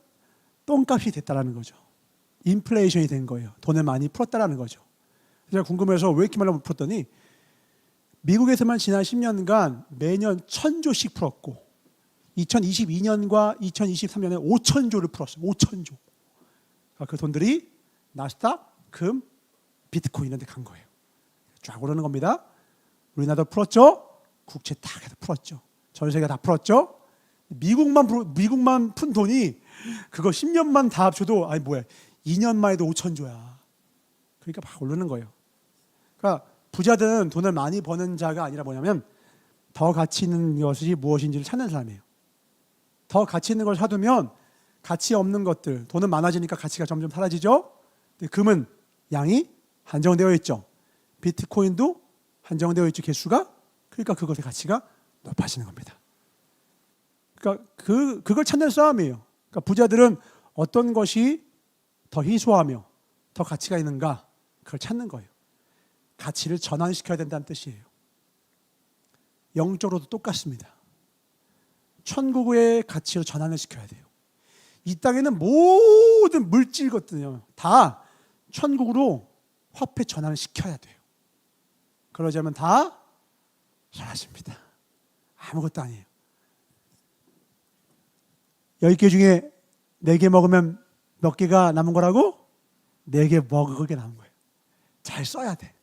Speaker 1: 똥값이 됐다는 거죠. 인플레이션이 된 거예요. 돈을 많이 풀었다는 거죠. 제가 궁금해서 왜 이렇게 많이 풀었더니 미국에서만 지난 10년간 매년 1,000조씩 풀었고 2022년과 2023년에 5,000조를 풀었어요. 5,000조. 그 돈들이 나스닥, 금, 비트코인 이런 데 간 거예요. 쫙 오르는 겁니다. 우리나라도 풀었죠? 국채 다 풀었죠. 전세가 다 풀었죠? 미국만 푼 돈이 그거 10년만 다 합쳐도 2년만 해도 5,000조야. 그러니까 막 오르는 거예요. 그러니까 부자들은 돈을 많이 버는 자가 아니라 뭐냐면 더 가치 있는 것이 무엇인지를 찾는 사람이에요. 더 가치 있는 걸 사두면 가치 없는 것들, 돈은 많아지니까 가치가 점점 사라지죠. 근데 금은 양이 한정되어 있죠. 비트코인도 한정되어 있죠. 개수가. 그러니까 그것의 가치가 높아지는 겁니다. 그러니까 그걸 찾는 싸움이에요. 그러니까 부자들은 어떤 것이 더 희소하며 더 가치가 있는가 그걸 찾는 거예요. 가치를 전환시켜야 된다는 뜻이에요. 영적으로도 똑같습니다. 천국의 가치로 전환을 시켜야 돼요. 이 땅에는 모든 물질 것들은요 다 천국으로 화폐 전환을 시켜야 돼요. 그러지 않으면 다 사라집니다. 아무것도 아니에요. 10개 중에 4개 먹으면 몇 개가 남은 거라고? 4개 먹게 남은 거예요. 잘 써야 돼.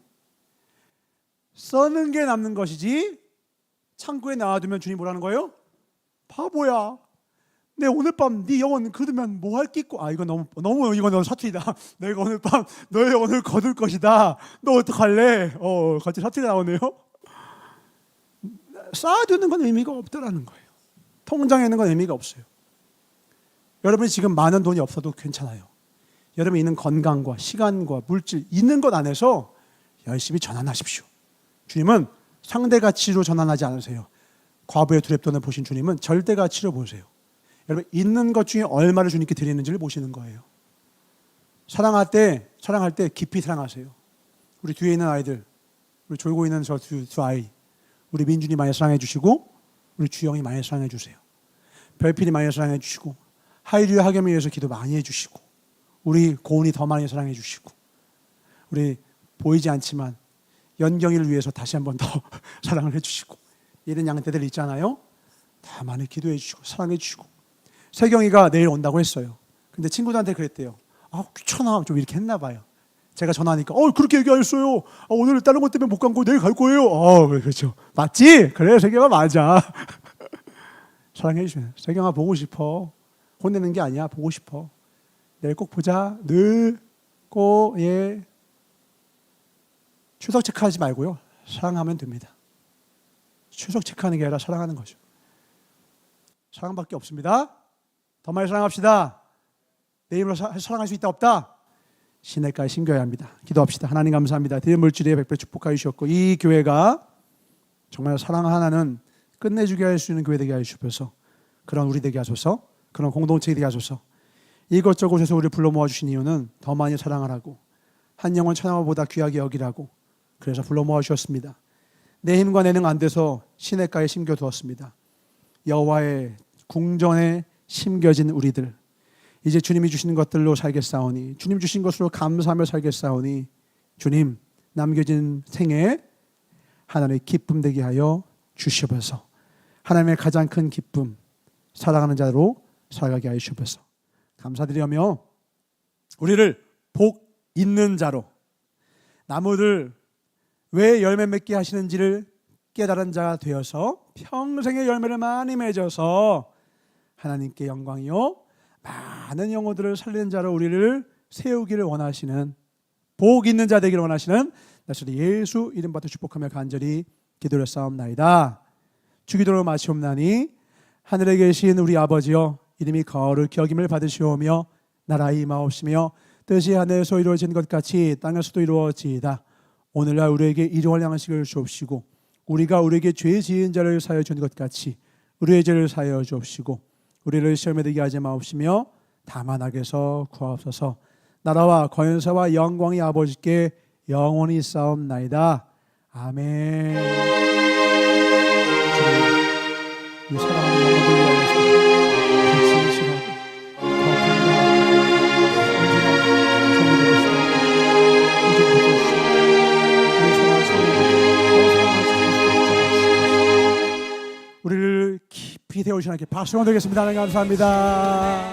Speaker 1: 써는 게 남는 것이지 창고에 나와두면 주님 뭐라는 거예요? 바보야. 내 오늘 밤 네 영혼 거두면 뭐 할 게 있고. 이거 너무 사투리다. 내가 오늘 밤 너의 영혼을 거둘 것이다. 너 어떡할래? 같이 사투리 나오네요. 쌓아두는 건 의미가 없다라는 거예요. 통장에 있는 건 의미가 없어요. 여러분이 지금 많은 돈이 없어도 괜찮아요. 여러분이 있는 건강과 시간과 물질 있는 것 안에서 열심히 전환하십시오. 주님은 상대 가치로 전환하지 않으세요. 과부의 두렵돈을 보신 주님은 절대 가치로 보세요. 여러분 있는 것 중에 얼마를 주님께 드리는지를 보시는 거예요. 사랑할 때 깊이 사랑하세요. 우리 뒤에 있는 아이들, 우리 졸고 있는 저 두 아이, 우리 민준이 많이 사랑해 주시고 우리 주영이 많이 사랑해 주세요. 별필이 많이 사랑해 주시고 하이리와 학염을 위해서 기도 많이 해주시고 우리 고은이 더 많이 사랑해 주시고 우리 보이지 않지만 연경이를 위해서 다시 한 번 더 사랑을 해주시고 이런 양떼들 있잖아요. 다 많이 기도해 주시고 사랑해 주시고 세경이가 내일 온다고 했어요. 근데 친구들한테 그랬대요. 귀찮아 좀 이렇게 했나 봐요. 제가 전화하니까 그렇게 얘기하셨어요. 오늘 다른 것 때문에 못 간 거 내일 갈 거예요. 그렇죠. 맞지? 그래 세경아 맞아. 사랑해 주시면 세경아 보고 싶어. 혼내는 게 아니야. 보고 싶어. 내일 꼭 보자. 늘 꼭 추석 체크하지 말고요. 사랑하면 됩니다. 추석 체크하는 게 아니라 사랑하는 거죠. 사랑밖에 없습니다. 더 많이 사랑합시다. 내 힘으로 사랑할 수 있다 없다? 시냇가에 심겨야 합니다. 기도합시다. 하나님 감사합니다. 드린 물질에 백배 축복하여 주셨고 이 교회가 정말 사랑 하나는 끝내주게 할 수 있는 교회 되게 하시옵소서. 그런 우리 되게 하소서. 그런 공동체 되게 하소서. 이것저것에서 우리를 불러 모아주신 이유는 더 많이 사랑하라고 한 영혼 천하보다 귀하게 여기라고 그래서 불러 모아주셨습니다. 내 힘과 내 능 안 돼서 시냇가에 심겨두었습니다. 여호와의 궁전에 심겨진 우리들 이제 주님이 주신 것들로 살겠사오니 주님 주신 것으로 감사하며 살겠사오니 주님 남겨진 생에 하나님의 기쁨 되게 하여 주시옵소서. 하나님의 가장 큰 기쁨 사랑하는 자로 살아가게 하여 주옵소서. 감사드리며 우리를 복 있는 자로, 나무들 왜 열매 맺게 하시는지를 깨달은 자가 되어서 평생의 열매를 많이 맺어서 하나님께 영광이요 많은 영혼들을 살리는 자로 우리를 세우기를 원하시는, 복 있는 자 되기를 원하시는 나시로 예수 이름 받아 축복하며 간절히 기도를 싸움나이다. 주기도를 마치옵나니 하늘에 계신 우리 아버지여, 이름이 거룩히 여김을 받으시오며 나라의 임하옵시며 뜻이 하늘에서 이루어진 것 같이 땅에서도 이루어지이다. 오늘날 우리에게 일용할 양식을 주옵시고 우리가 우리에게 죄 지은 자를 사하여 준 것 같이 우리의 죄를 사하여 주옵시고 우리를 시험에 들게 하지 마옵시며 다만 악에서 구하옵소서. 나라와 권세와 영광이 아버지께 영원히 싸움나이다. 아멘. 주님, 이 사랑하는 영혼들 위하여서 진실하고 더 우리를 깊이 데우시는 하나님께 박수 드리겠습니다. 하나님 감사합니다.